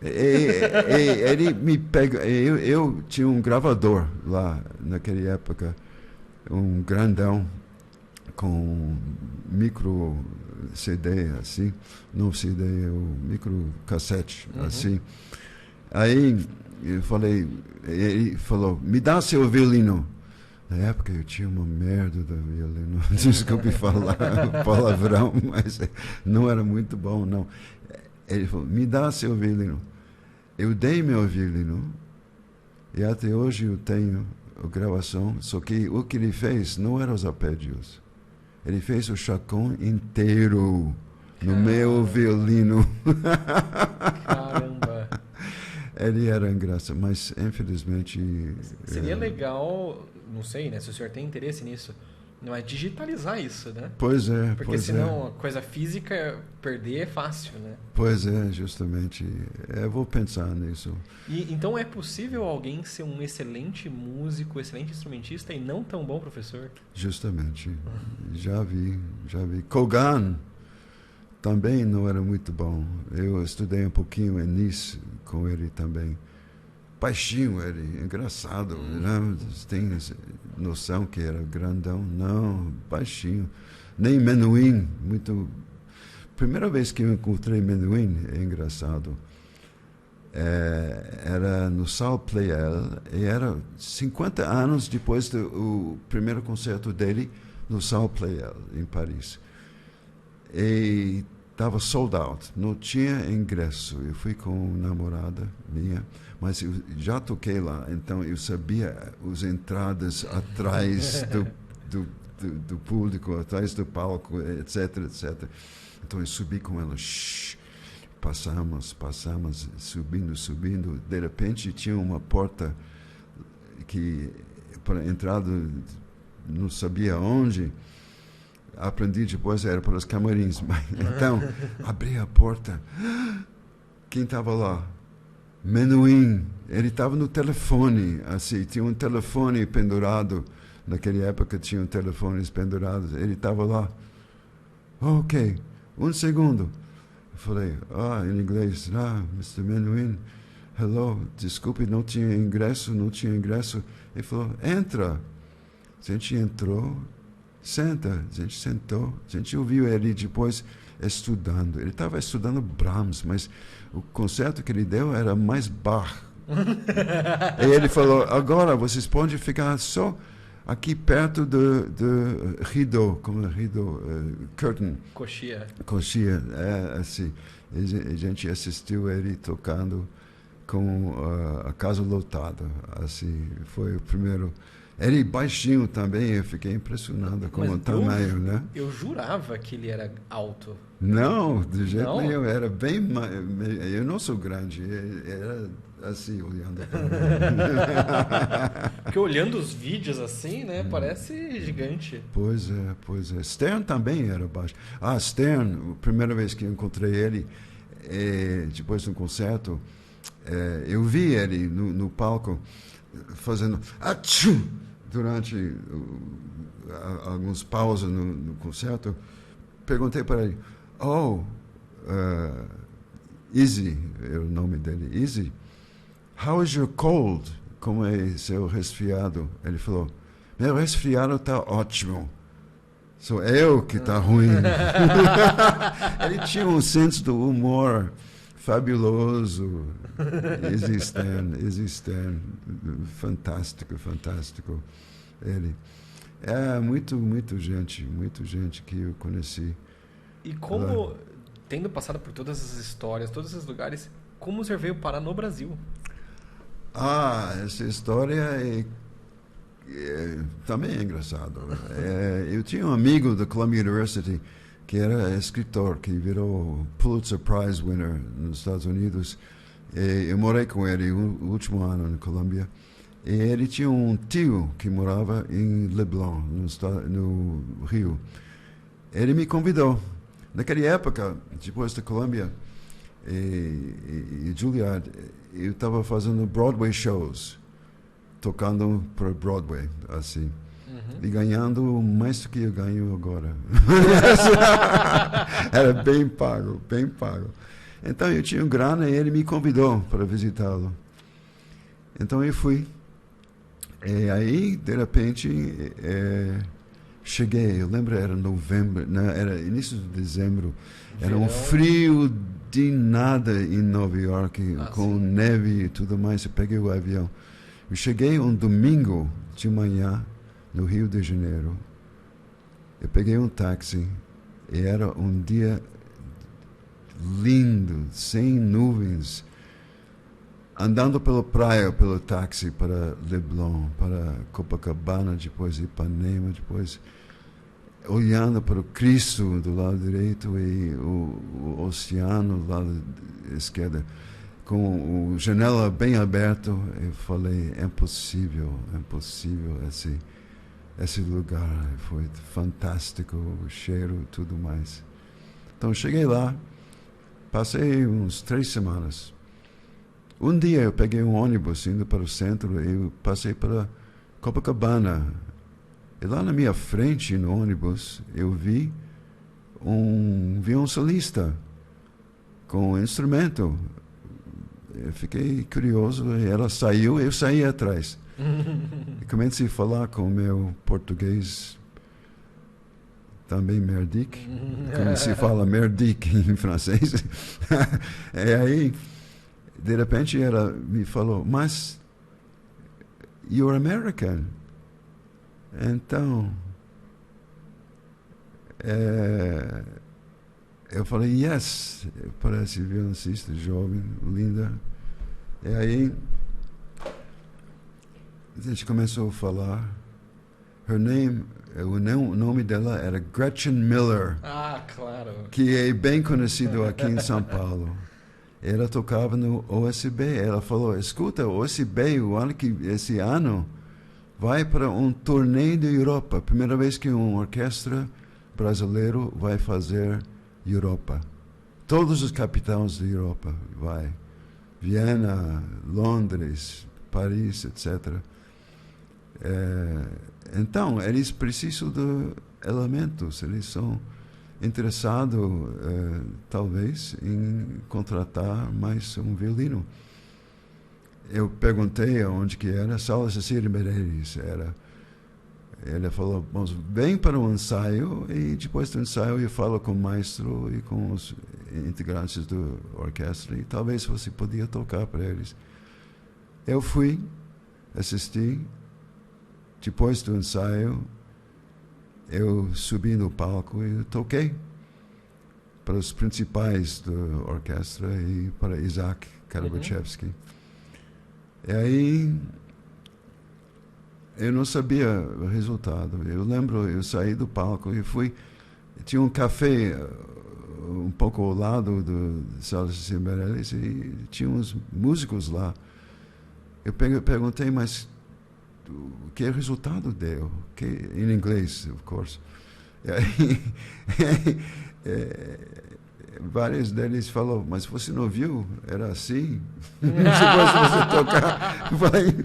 Speaker 2: Ele me pega. Eu tinha um gravador lá naquela época, um grandão com micro CD assim, não CD, o micro cassete assim. Aí eu falei, ele falou, me dá seu violino. Na época eu tinha uma merda da violino, desculpe falar palavrão, mas não era muito bom, não. Ele falou, me dá seu violino. Eu dei meu violino e até hoje eu tenho a gravação, só que o que ele fez não eram os arpégios. Ele fez o chaconne inteiro no meu violino.
Speaker 1: Caramba!
Speaker 2: Ele era engraçado, mas infelizmente...
Speaker 1: Seria legal, não sei, né, se o senhor tem interesse nisso, mas digitalizar isso, né?
Speaker 2: Pois é.
Speaker 1: Porque senão a coisa física, perder é fácil, né?
Speaker 2: Pois é, justamente. Eu vou pensar nisso.
Speaker 1: E então é possível alguém ser um excelente músico, excelente instrumentista e não tão bom professor?
Speaker 2: Justamente. Já vi. Kogan também não era muito bom. Eu estudei um pouquinho em Nice com ele também. Baixinho ele, engraçado. Né? Tem noção que era grandão? Não, baixinho. Nem Menuhin, muito... Primeira vez que eu encontrei Menuhin, é engraçado, era no Salle Pleyel, e era 50 anos depois do primeiro concerto dele no Salle Pleyel, em Paris. E estava sold out, não tinha ingresso. Eu fui com uma namorada minha, mas eu já toquei lá, então eu sabia as entradas atrás do público, atrás do palco, etc, etc. Então eu subi com ela, passamos, subindo. De repente tinha uma porta que, para entrar, não sabia onde. Aprendi depois, era para os camarins. Então, abri a porta. Quem estava lá? Menuhin. Ele estava no telefone, assim, tinha um telefone pendurado. Naquela época tinham telefones pendurados. Ele estava lá. Ok, um segundo. Eu falei, em inglês, Mr. Menuhin, hello, desculpe, não tinha ingresso. Ele falou, entra. A gente entrou. Senta, a gente sentou, a gente ouviu ele depois estudando. Ele estava estudando Brahms, mas o concerto que ele deu era mais Bach. E ele falou, agora vocês podem ficar só aqui perto do rideau, como rideau, curtain.
Speaker 1: Coxia.
Speaker 2: Assim. A gente assistiu ele tocando com a casa lotada. Assim, foi o primeiro... Ele baixinho também, eu fiquei impressionado com o tamanho, né?
Speaker 1: Eu jurava que ele era alto.
Speaker 2: Não, de jeito
Speaker 1: Não?
Speaker 2: nenhum, era bem... Eu não sou grande, era assim, olhando para mim.
Speaker 1: Porque olhando os vídeos assim, né, parece gigante.
Speaker 2: Pois é, pois é. Stern também era baixo. Stern, a primeira vez que eu encontrei ele, depois de um concerto, eu vi ele no palco fazendo atchum durante alguns pausas no concerto. Perguntei para ele, Izzy, é o nome dele, Izzy, how is your cold? Como é seu resfriado? Ele falou, meu resfriado está ótimo. Sou eu que está ruim. Ele tinha um senso do humor fabuloso. Izzy Stern. Fantástico, fantástico. Ele. Muito gente que eu conheci.
Speaker 1: E como, tendo passado por todas essas histórias, todos esses lugares, como o senhor veio parar no Brasil?
Speaker 2: Essa história também é engraçada. Eu tinha um amigo da Columbia University que era escritor, que virou Pulitzer Prize winner nos Estados Unidos. Eu morei com ele o último ano na Columbia. E ele tinha um tio que morava em Leblon, no Rio. Ele me convidou. Naquela época, depois da Columbia e Juilliard, eu estava fazendo Broadway shows, tocando para Broadway, assim. E ganhando mais do que eu ganho agora. Era bem pago, bem pago. Então eu tinha grana e ele me convidou para visitá-lo. Então eu fui. E aí, de repente, cheguei. Eu lembro, era novembro, era início de dezembro. Era um frio de nada em Nova York, com neve e tudo mais. Eu peguei o avião. Eu cheguei um domingo de manhã no Rio de Janeiro. Eu peguei um táxi e era um dia lindo, sem nuvens, andando pela praia, pelo táxi para Leblon, para Copacabana, depois Ipanema, depois olhando para o Cristo do lado direito e o oceano do lado esquerdo, com a janela bem aberta. Eu falei, é impossível esse lugar. Foi fantástico, o cheiro, tudo mais. Então cheguei lá, passei uns 3 semanas. Um dia eu peguei um ônibus indo para o centro e eu passei para Copacabana. E lá na minha frente, no ônibus, eu vi um violoncelista com um instrumento. Eu fiquei curioso, e ela saiu, eu saí atrás. E comecei a falar com o meu português, também merdique, como se fala merdique em francês. E aí, de repente, ela me falou, mas you're American. Então, eu falei, yes, parece violoncista, jovem, linda. E aí, a gente começou a falar. O nome dela era Gretchen Miller.
Speaker 1: Claro.
Speaker 2: Que é bem conhecido aqui em São Paulo. Ela tocava no OSB. Ela falou, escuta, o OSB, esse ano, vai para um torneio da Europa. Primeira vez que uma orquestra brasileiro vai fazer Europa. Todos os capitais da Europa vai. Viena, Londres, Paris, etc. Então, eles precisam de elementos. Eles são interessados, talvez, em contratar mais um violino. Eu perguntei onde que era, Sala Cecília Meirelles era. Ele falou, vem para um ensaio e depois do ensaio eu falo com o maestro e com os integrantes da orquestra e talvez você podia tocar para eles. Eu fui, assisti, depois do ensaio eu subi no palco e toquei para os principais da orquestra e para Isaac Karabachevsky. E aí eu não sabia o resultado. Eu lembro, eu saí do palco e fui... Tinha um café um pouco ao lado do Sala de Meirelles e tinha uns músicos lá. Eu perguntei, mas o que resultado deu? Em inglês, of course. E aí, vários deles falaram, mas você não viu? Era assim? Depois você tocar. Eu falei,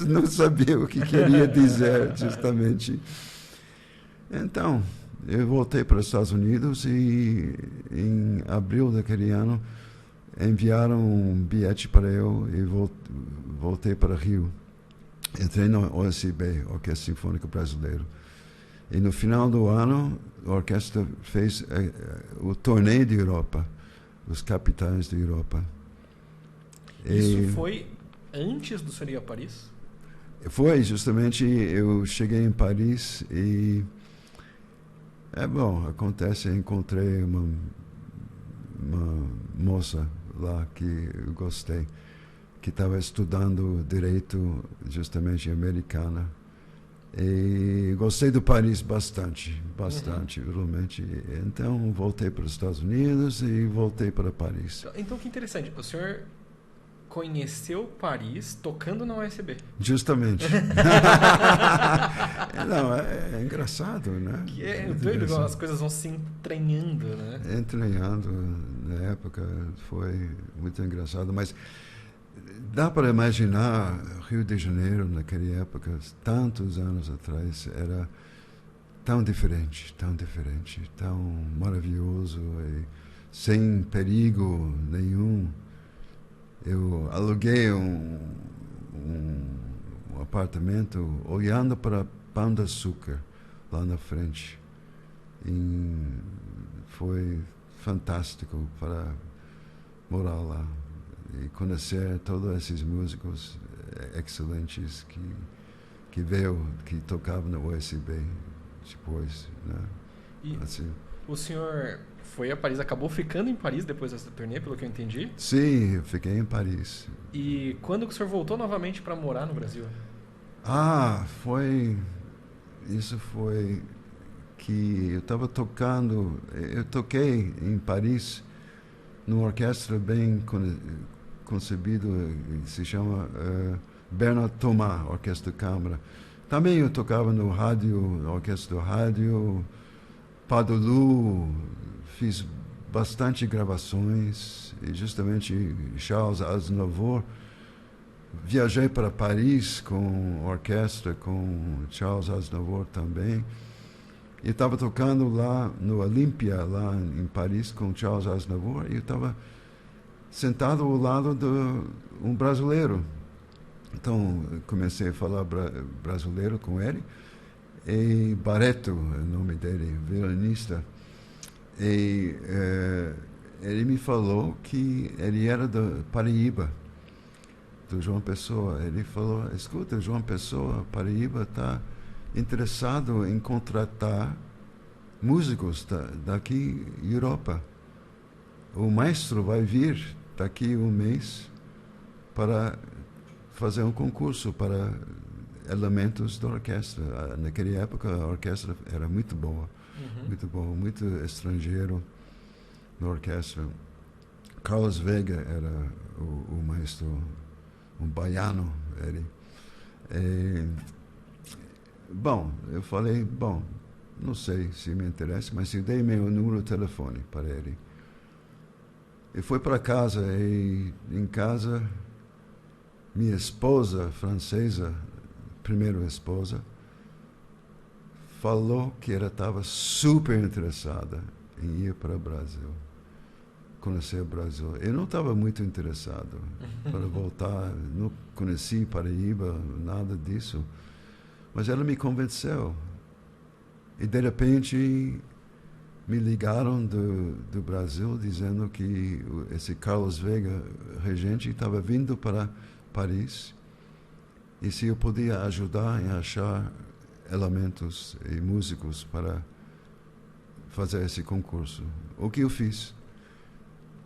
Speaker 2: não sabia o que queria dizer, justamente. Então, eu voltei para os Estados Unidos e em abril daquele ano enviaram um bilhete para eu e voltei para Rio. Entrei no OSB, Orquestra Sinfônica Brasileira. E no final do ano, a orquestra fez o torneio de Europa, os capitais da Europa.
Speaker 1: Isso foi antes do senhor ir a Paris?
Speaker 2: Foi, justamente, eu cheguei em Paris e... acontece, encontrei uma moça lá que eu gostei, que estava estudando direito justamente americana. E gostei do Paris bastante, realmente. Então, voltei para os Estados Unidos e voltei para Paris.
Speaker 1: Então, que interessante. O senhor conheceu Paris tocando na USB.
Speaker 2: Justamente. Não, é engraçado, né?
Speaker 1: Que é doido, as coisas vão se entranhando, né?
Speaker 2: Entranhando, na época foi muito engraçado, mas dá para imaginar Rio de Janeiro naquela época, tantos anos atrás, era tão diferente, tão maravilhoso e sem perigo nenhum. Eu aluguei um apartamento olhando para Pão de Açúcar, lá na frente. E foi fantástico para morar lá e conhecer todos esses músicos excelentes que tocavam no USB depois, né?
Speaker 1: E
Speaker 2: assim.
Speaker 1: O senhor foi a Paris, acabou ficando em Paris depois dessa turnê, pelo que eu entendi?
Speaker 2: Sim, eu fiquei em Paris.
Speaker 1: E quando que o senhor voltou novamente para morar no Brasil?
Speaker 2: Isso foi que eu estava tocando, eu toquei em Paris numa orquestra bem concebido, se chama Bernard Thomas, Orquestra de Câmara. Também eu tocava no rádio, orquestra do rádio, Padulu, fiz bastante gravações, e justamente Charles Aznavour. Viajei para Paris com orquestra, com Charles Aznavour também. E estava tocando lá no Olympia, lá em Paris, com Charles Aznavour, e eu estava sentado ao lado de um brasileiro. Então, comecei a falar brasileiro com ele. E Barreto, é o nome dele, violinista. E ele me falou que ele era do Paraíba, do João Pessoa. Ele falou, escuta, João Pessoa, Paraíba está interessado em contratar músicos daqui Europa. O maestro vai vir daqui um mês para fazer um concurso para elementos da orquestra. Naquela época a orquestra era muito boa, muito estrangeiro na orquestra. Carlos Vega era o maestro, um baiano, ele. Eu falei, não sei se me interessa, mas eu dei meu número de telefone para ele. E fui para casa, e em casa, minha esposa francesa, primeira esposa, falou que ela estava super interessada em ir para o Brasil, conhecer o Brasil. Eu não estava muito interessado para voltar, não conheci Paraíba, nada disso. Mas ela me convenceu. E, de repente, me ligaram do Brasil dizendo que esse Carlos Vega, regente, estava vindo para Paris e se eu podia ajudar em achar elementos e músicos para fazer esse concurso. O que eu fiz?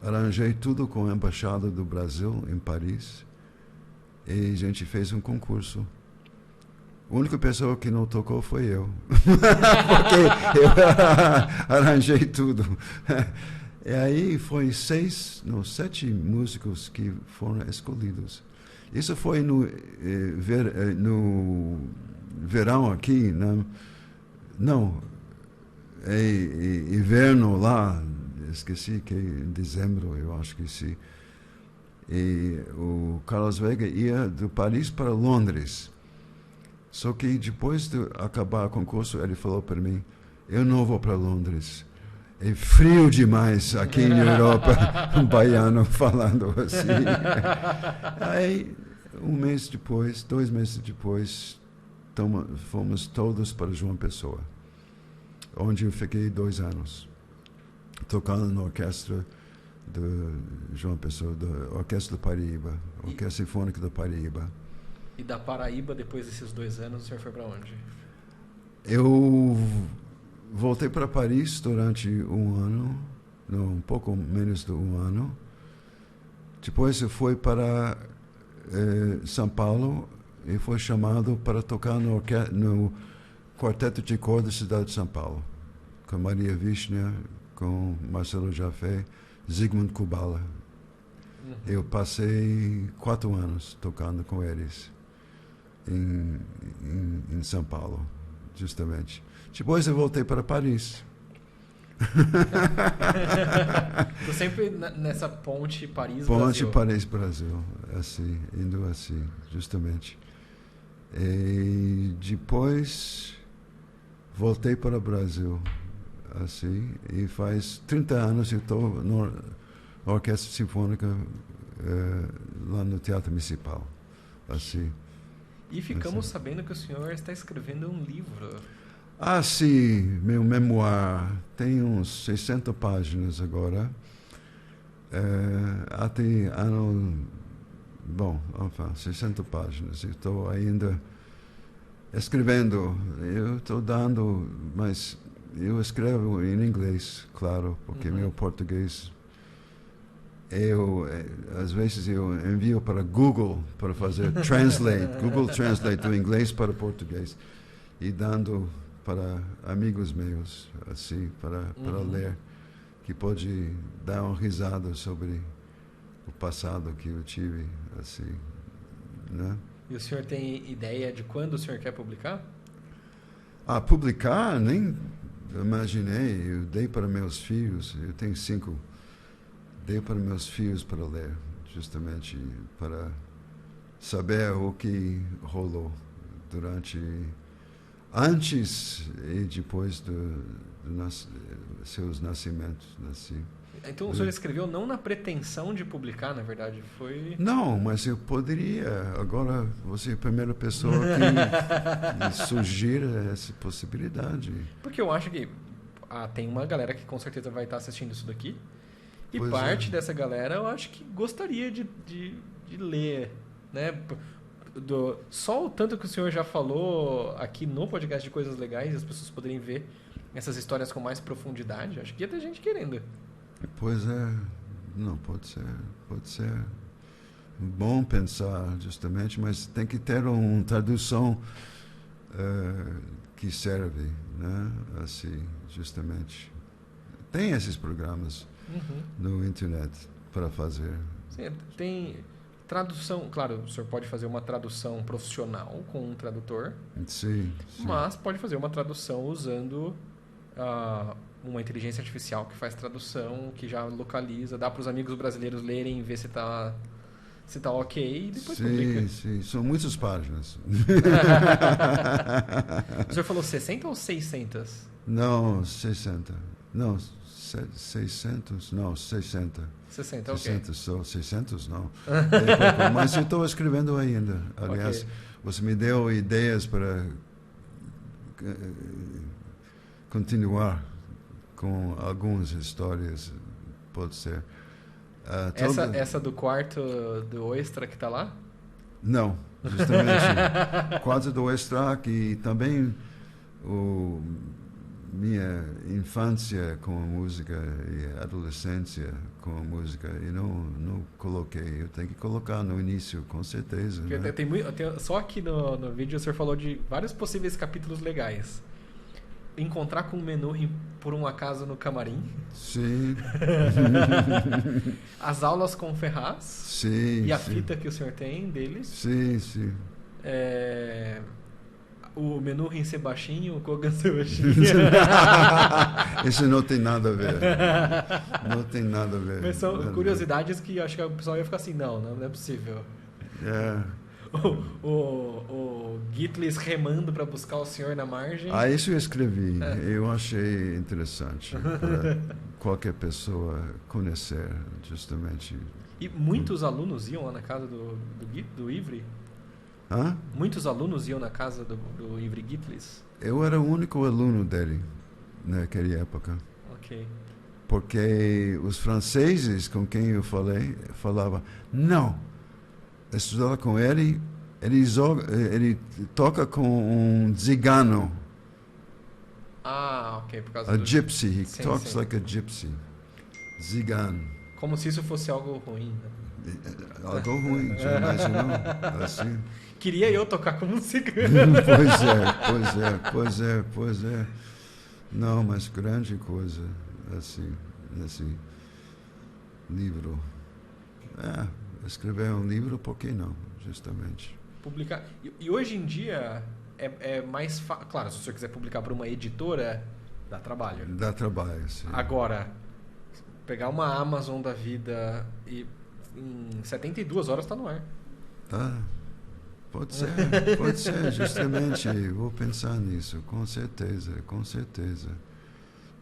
Speaker 2: Arranjei tudo com a Embaixada do Brasil em Paris e a gente fez um concurso. A única pessoa que não tocou foi eu. Porque eu arranjei tudo. E aí foi 7 músicos que foram escolhidos. Isso foi no verão aqui, né? Não, inverno lá, esqueci que em dezembro, eu acho que sim. E o Carlos Vega ia de Paris para Londres. Só que depois de acabar o concurso, ele falou para mim, eu não vou para Londres. É frio demais aqui na Europa, um baiano falando assim. Aí, 2 meses depois, fomos todos para João Pessoa, onde eu fiquei 2 anos, tocando na orquestra de João Pessoa, da Orquestra da Paraíba, Orquestra Sinfônica da Paraíba.
Speaker 1: E da Paraíba, depois desses 2 anos, o senhor foi para onde?
Speaker 2: Eu voltei para Paris durante 1 ano, não, um pouco menos de 1 ano. Depois eu fui para São Paulo e fui chamado para tocar no Quarteto de Cordas da cidade de São Paulo, com Maria Vishnia, com Marcelo Jafé, Zygmunt Kubala. Uhum. Eu passei 4 anos tocando com eles em São Paulo, justamente. Depois eu voltei para Paris.
Speaker 1: Estou sempre nessa ponte Paris-Brasil.
Speaker 2: Ponte Paris-Brasil, assim, indo assim, justamente. E depois voltei para o Brasil, assim, e faz 30 anos eu estou na Orquestra Sinfônica lá no Teatro Municipal, assim.
Speaker 1: E ficamos sabendo que o senhor está escrevendo um livro.
Speaker 2: Ah, sim, meu memoir tem uns 60 páginas agora. Até ano... Bom, enfim, 60 páginas. Eu estou ainda escrevendo. Eu estou dando... Mas eu escrevo em inglês, claro, porque meu português... às vezes eu envio para Google para fazer translate, Google Translate do inglês para o português e dando para amigos meus, assim, para ler, que pode dar uma risada sobre o passado que eu tive, assim, né?
Speaker 1: E o senhor tem ideia de quando o senhor quer publicar?
Speaker 2: Publicar? Nem imaginei. Eu dei para meus filhos, eu tenho 5. Dei para meus filhos para ler, justamente para saber o que rolou antes e depois dos seus nascimentos. Assim.
Speaker 1: Então o senhor escreveu não na pretensão de publicar, na verdade, foi...
Speaker 2: Não, mas eu poderia. Agora você é a primeira pessoa que sugira essa possibilidade.
Speaker 1: Porque eu acho que tem uma galera que com certeza vai estar assistindo isso daqui. E
Speaker 2: pois
Speaker 1: parte dessa galera eu acho que gostaria de ler, né? Só o tanto que o senhor já falou aqui no podcast de Coisas Legais, as pessoas poderem ver essas histórias com mais profundidade, acho que ia ter gente querendo.
Speaker 2: Pois é, não, pode ser bom pensar justamente, mas tem que ter uma tradução que serve, né? Assim, justamente. Tem esses programas no internet para fazer.
Speaker 1: Sim, tem tradução, claro, o senhor pode fazer uma tradução profissional com um tradutor,
Speaker 2: sim.
Speaker 1: Mas pode fazer uma tradução usando uma inteligência artificial que faz tradução, que já localiza, dá para os amigos brasileiros lerem e ver se tá ok, e depois publica.
Speaker 2: Sim, são muitas páginas.
Speaker 1: O senhor falou 60 ou 600?
Speaker 2: Não, 60. Não, 600, não, 60.
Speaker 1: 60, ok.
Speaker 2: 600, só 600, não. Mas eu estou escrevendo ainda. Aliás, você me deu ideias para continuar com algumas histórias, pode ser.
Speaker 1: Essa do quarto do Extra que está lá?
Speaker 2: Não, justamente. Quarto do Extra, e também minha infância com a música e adolescência com a música e não coloquei. Eu tenho que colocar no início, com certeza.
Speaker 1: Porque
Speaker 2: Né?
Speaker 1: Só aqui no vídeo o senhor falou de vários possíveis capítulos legais. Encontrar com o Menuhin por um acaso no camarim.
Speaker 2: Sim.
Speaker 1: As aulas com o Ferraz.
Speaker 2: Sim.
Speaker 1: E a
Speaker 2: sim.
Speaker 1: fita que o senhor tem deles.
Speaker 2: Sim, sim.
Speaker 1: O Menuhin ser baixinho, o Kogan ser baixinho.
Speaker 2: Isso não tem nada a ver. Não tem nada a ver.
Speaker 1: Mas são curiosidades que eu acho que o pessoal ia ficar assim, não é possível.
Speaker 2: É.
Speaker 1: O Gitlis remando para buscar o senhor na margem.
Speaker 2: Isso eu escrevi. Eu achei interessante para qualquer pessoa conhecer, justamente.
Speaker 1: E muitos alunos iam lá na casa do Ivry?
Speaker 2: Hã?
Speaker 1: Muitos alunos iam na casa do Ivry Gitlis?
Speaker 2: Eu era o único aluno dele naquela época.
Speaker 1: Ok.
Speaker 2: Porque os franceses com quem eu falavam, não, estudar com ele toca com um zigano.
Speaker 1: Ok, por causa
Speaker 2: A
Speaker 1: do...
Speaker 2: gypsy, he
Speaker 1: Sim,
Speaker 2: talks
Speaker 1: sim.
Speaker 2: like a gypsy. Zigano.
Speaker 1: Como se isso fosse algo ruim, né?
Speaker 2: Algo ruim, já imaginou? Assim.
Speaker 1: Queria eu tocar como um cigano.
Speaker 2: Pois é. Não, mas grande coisa, assim, nesse livro. Escrever um livro, por que não, justamente?
Speaker 1: Publicar. E hoje em dia é mais fácil. Claro, se o senhor quiser publicar para uma editora, dá trabalho.
Speaker 2: Dá trabalho, sim.
Speaker 1: Agora, pegar uma Amazon da vida e em 72 horas está no ar.
Speaker 2: Tá. Pode ser, justamente. Vou pensar nisso, com certeza.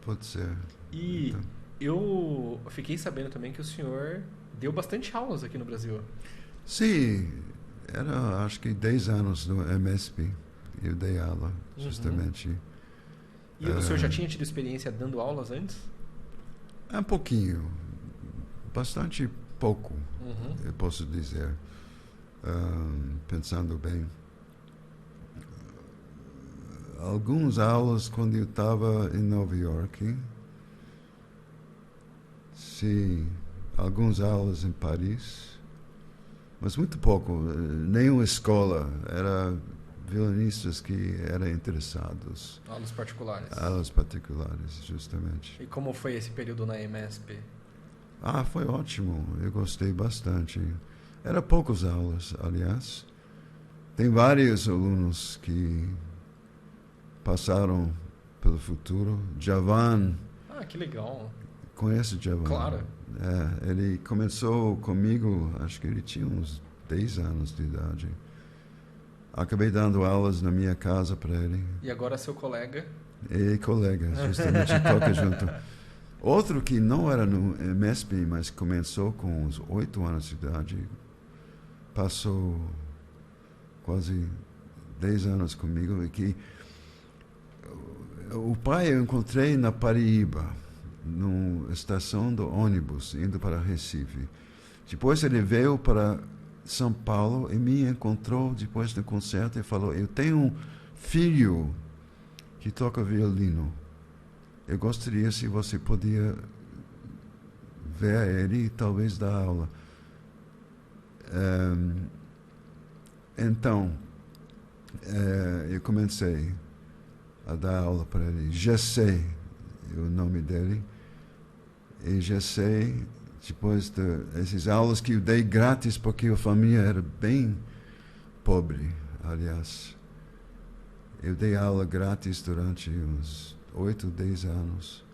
Speaker 2: Pode ser.
Speaker 1: E
Speaker 2: Então,
Speaker 1: eu fiquei sabendo também que o senhor deu bastante aulas aqui no Brasil.
Speaker 2: sim, era acho que 10 anos no MSP. Eu dei aula, justamente.
Speaker 1: E o senhor já tinha tido experiência dando aulas antes?
Speaker 2: Um pouquinho. Bastante pouco, eu posso dizer. Pensando bem. Algumas aulas quando eu estava em Nova York. Sim, algumas aulas em Paris. Mas muito pouco. Nenhuma escola. Era violinistas que eram interessados.
Speaker 1: Aulas particulares.
Speaker 2: Aulas particulares, justamente.
Speaker 1: E como foi esse período na MSP?
Speaker 2: Foi ótimo. Eu gostei bastante. Era poucas aulas, aliás. Tem vários alunos que passaram pelo futuro. Javan.
Speaker 1: Que legal.
Speaker 2: Conhece o Javan?
Speaker 1: Claro.
Speaker 2: Ele começou comigo, acho que ele tinha uns 10 anos de idade. Acabei dando aulas na minha casa para ele.
Speaker 1: E agora seu colega?
Speaker 2: E colega, justamente, toca junto. Outro que não era no MSP, mas começou com uns 8 anos de idade, passou quase 10 anos comigo, e que o pai eu encontrei na Paraíba, numa estação do ônibus, indo para Recife. Depois ele veio para São Paulo e me encontrou depois do concerto e falou, eu tenho um filho que toca violino. Eu gostaria se você podia ver ele e talvez dar aula. Então, eu comecei a dar aula para ele. Jessé é o nome dele. E Jessé, depois dessas aulas que eu dei grátis, porque a família era bem pobre, aliás. Eu dei aula grátis durante uns 8, 10 anos.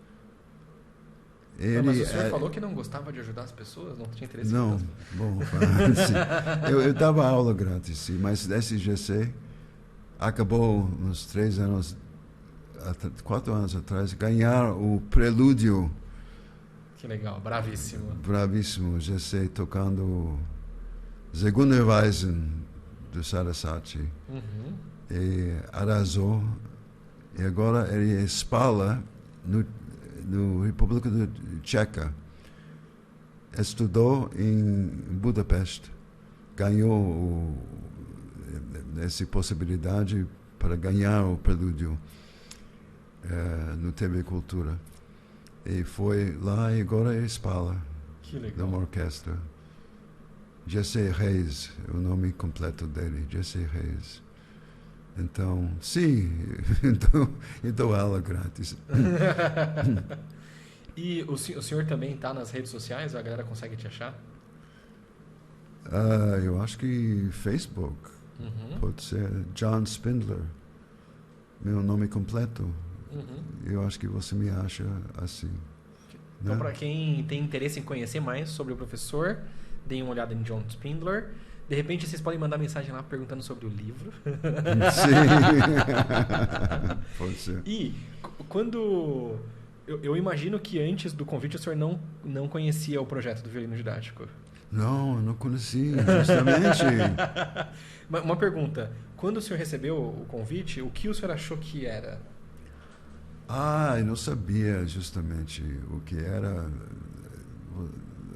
Speaker 1: Mas o senhor falou que não gostava de ajudar as pessoas? Não tinha interesse
Speaker 2: Não,
Speaker 1: em
Speaker 2: bom, sim. Eu dava aula grátis, sim, mas esse GC acabou uns 3 anos, 4 anos atrás, ganhar o prelúdio.
Speaker 1: Que legal, bravíssimo.
Speaker 2: Bravíssimo, GC tocando Segundenweisen do Sarasate. E arrasou. E agora ele espalha no República Tcheca. Estudou em Budapeste. Ganhou essa possibilidade para ganhar o prelúdio. no TV Cultura. E foi lá e agora é Spala,
Speaker 1: Que
Speaker 2: de
Speaker 1: legal.
Speaker 2: uma orquestra. Jesse Reis, o nome completo dele, Jesse Reis. Então, sim, eu dou aula grátis.
Speaker 1: E o senhor também está nas redes sociais? A galera consegue te achar?
Speaker 2: Eu acho que Facebook,
Speaker 1: Uhum.
Speaker 2: pode ser John Spindler, meu nome completo.
Speaker 1: Uhum.
Speaker 2: Eu acho que você me acha assim.
Speaker 1: Então,
Speaker 2: Né?
Speaker 1: para quem tem interesse em conhecer mais sobre o professor, deem uma olhada em John Spindler. De repente, vocês podem mandar mensagem lá perguntando sobre o livro.
Speaker 2: Sim. Pode ser.
Speaker 1: E quando... Eu imagino que antes do convite o senhor não conhecia o projeto do violino didático.
Speaker 2: Não conheci, justamente.
Speaker 1: Uma pergunta. Quando o senhor recebeu o convite, o que o senhor achou que era?
Speaker 2: Eu não sabia justamente o que era.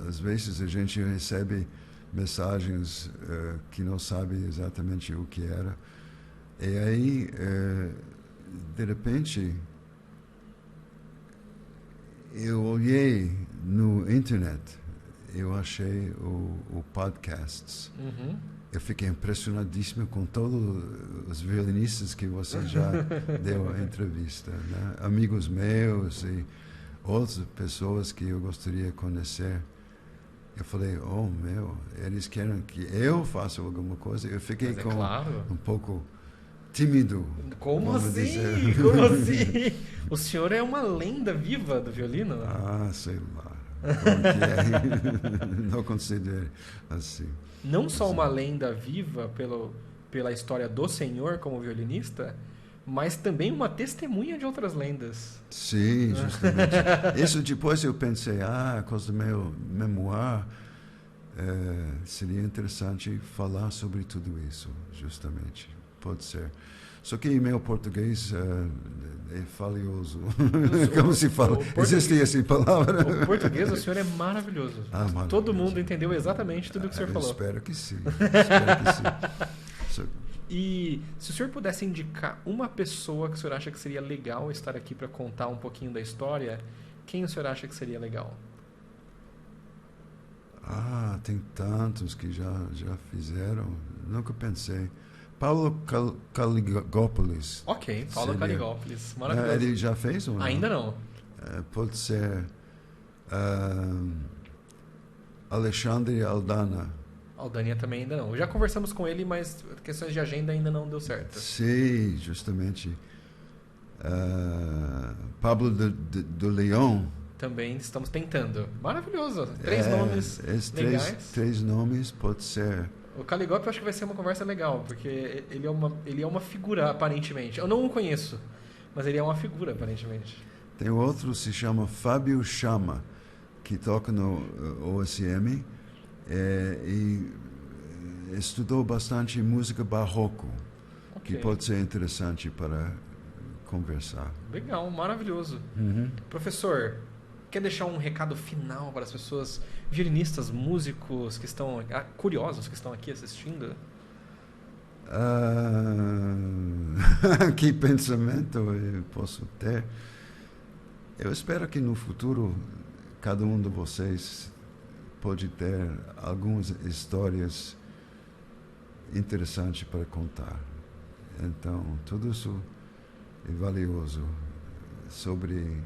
Speaker 2: Às vezes a gente recebe mensagens que não sabe exatamente o que era. E aí, de repente, eu olhei no internet, eu achei o podcasts.
Speaker 1: Uhum.
Speaker 2: Eu fiquei impressionadíssimo com todos os violinistas que você já deu a entrevista, né? Amigos meus e outras pessoas que eu gostaria de conhecer. Eu falei, eles querem que eu faça alguma coisa. Eu fiquei
Speaker 1: Claro.
Speaker 2: um pouco tímido.
Speaker 1: Como
Speaker 2: vamos
Speaker 1: assim?
Speaker 2: dizer.
Speaker 1: Como assim? O senhor é uma lenda viva do violino?
Speaker 2: Sei lá. Como que é? Não considero assim.
Speaker 1: Não só uma lenda viva pela história do senhor como violinista, mas também uma testemunha de outras lendas.
Speaker 2: Sim, justamente. Isso depois eu pensei, coisa do meu memoir, seria interessante falar sobre tudo isso, justamente. Pode ser. Só que meu português é falioso. Como se fala? Existe essa palavra?
Speaker 1: O português, o senhor é maravilhoso.
Speaker 2: Maravilhoso.
Speaker 1: Todo mundo entendeu exatamente tudo o que o senhor falou.
Speaker 2: Espero que sim.
Speaker 1: E se o senhor pudesse indicar uma pessoa que o senhor acha que seria legal estar aqui para contar um pouquinho da história, quem o senhor acha que seria legal?
Speaker 2: Tem tantos que já fizeram. Nunca pensei. Paulo Caligópolis.
Speaker 1: Ok, Paulo Caligópolis. Maravilhoso.
Speaker 2: Ele já fez ou não?
Speaker 1: Ainda não.
Speaker 2: Pode ser Alexandre Aldana.
Speaker 1: Aldania também ainda não. Já conversamos com ele, mas questões de agenda ainda não deu certo.
Speaker 2: Sim, justamente. Pablo do Leão.
Speaker 1: Também estamos tentando. Maravilhoso. 3 nomes legais.
Speaker 2: Três nomes, pode ser.
Speaker 1: O Caligópolis eu acho que vai ser uma conversa legal, porque ele é uma figura, aparentemente. Eu não o conheço, mas ele é uma figura, aparentemente.
Speaker 2: Tem outro, se chama Fábio Chama, que toca no OSM e estudou bastante música barroco,
Speaker 1: Okay.
Speaker 2: que pode ser interessante para conversar.
Speaker 1: Legal, maravilhoso.
Speaker 2: Uhum.
Speaker 1: Professor, quer deixar um recado final para as pessoas, violinistas, músicos que estão curiosos que estão aqui assistindo?
Speaker 2: Que pensamento eu posso ter? Eu espero que no futuro cada um de vocês pode ter algumas histórias interessantes para contar. Então, tudo isso é valioso sobre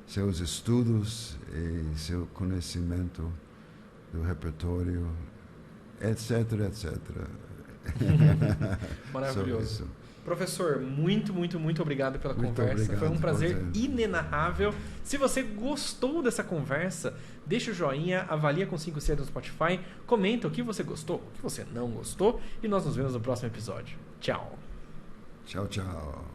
Speaker 2: seus estudos e seu conhecimento do repertório, etc, etc.
Speaker 1: Maravilhoso. Professor, muito obrigado pela conversa.
Speaker 2: Obrigado,
Speaker 1: foi um prazer inenarrável. Se você gostou dessa conversa, deixa o joinha, avalia com 5 estrelas no Spotify, comenta o que você gostou, o que você não gostou, e nós nos vemos no próximo episódio. Tchau.
Speaker 2: Tchau, tchau.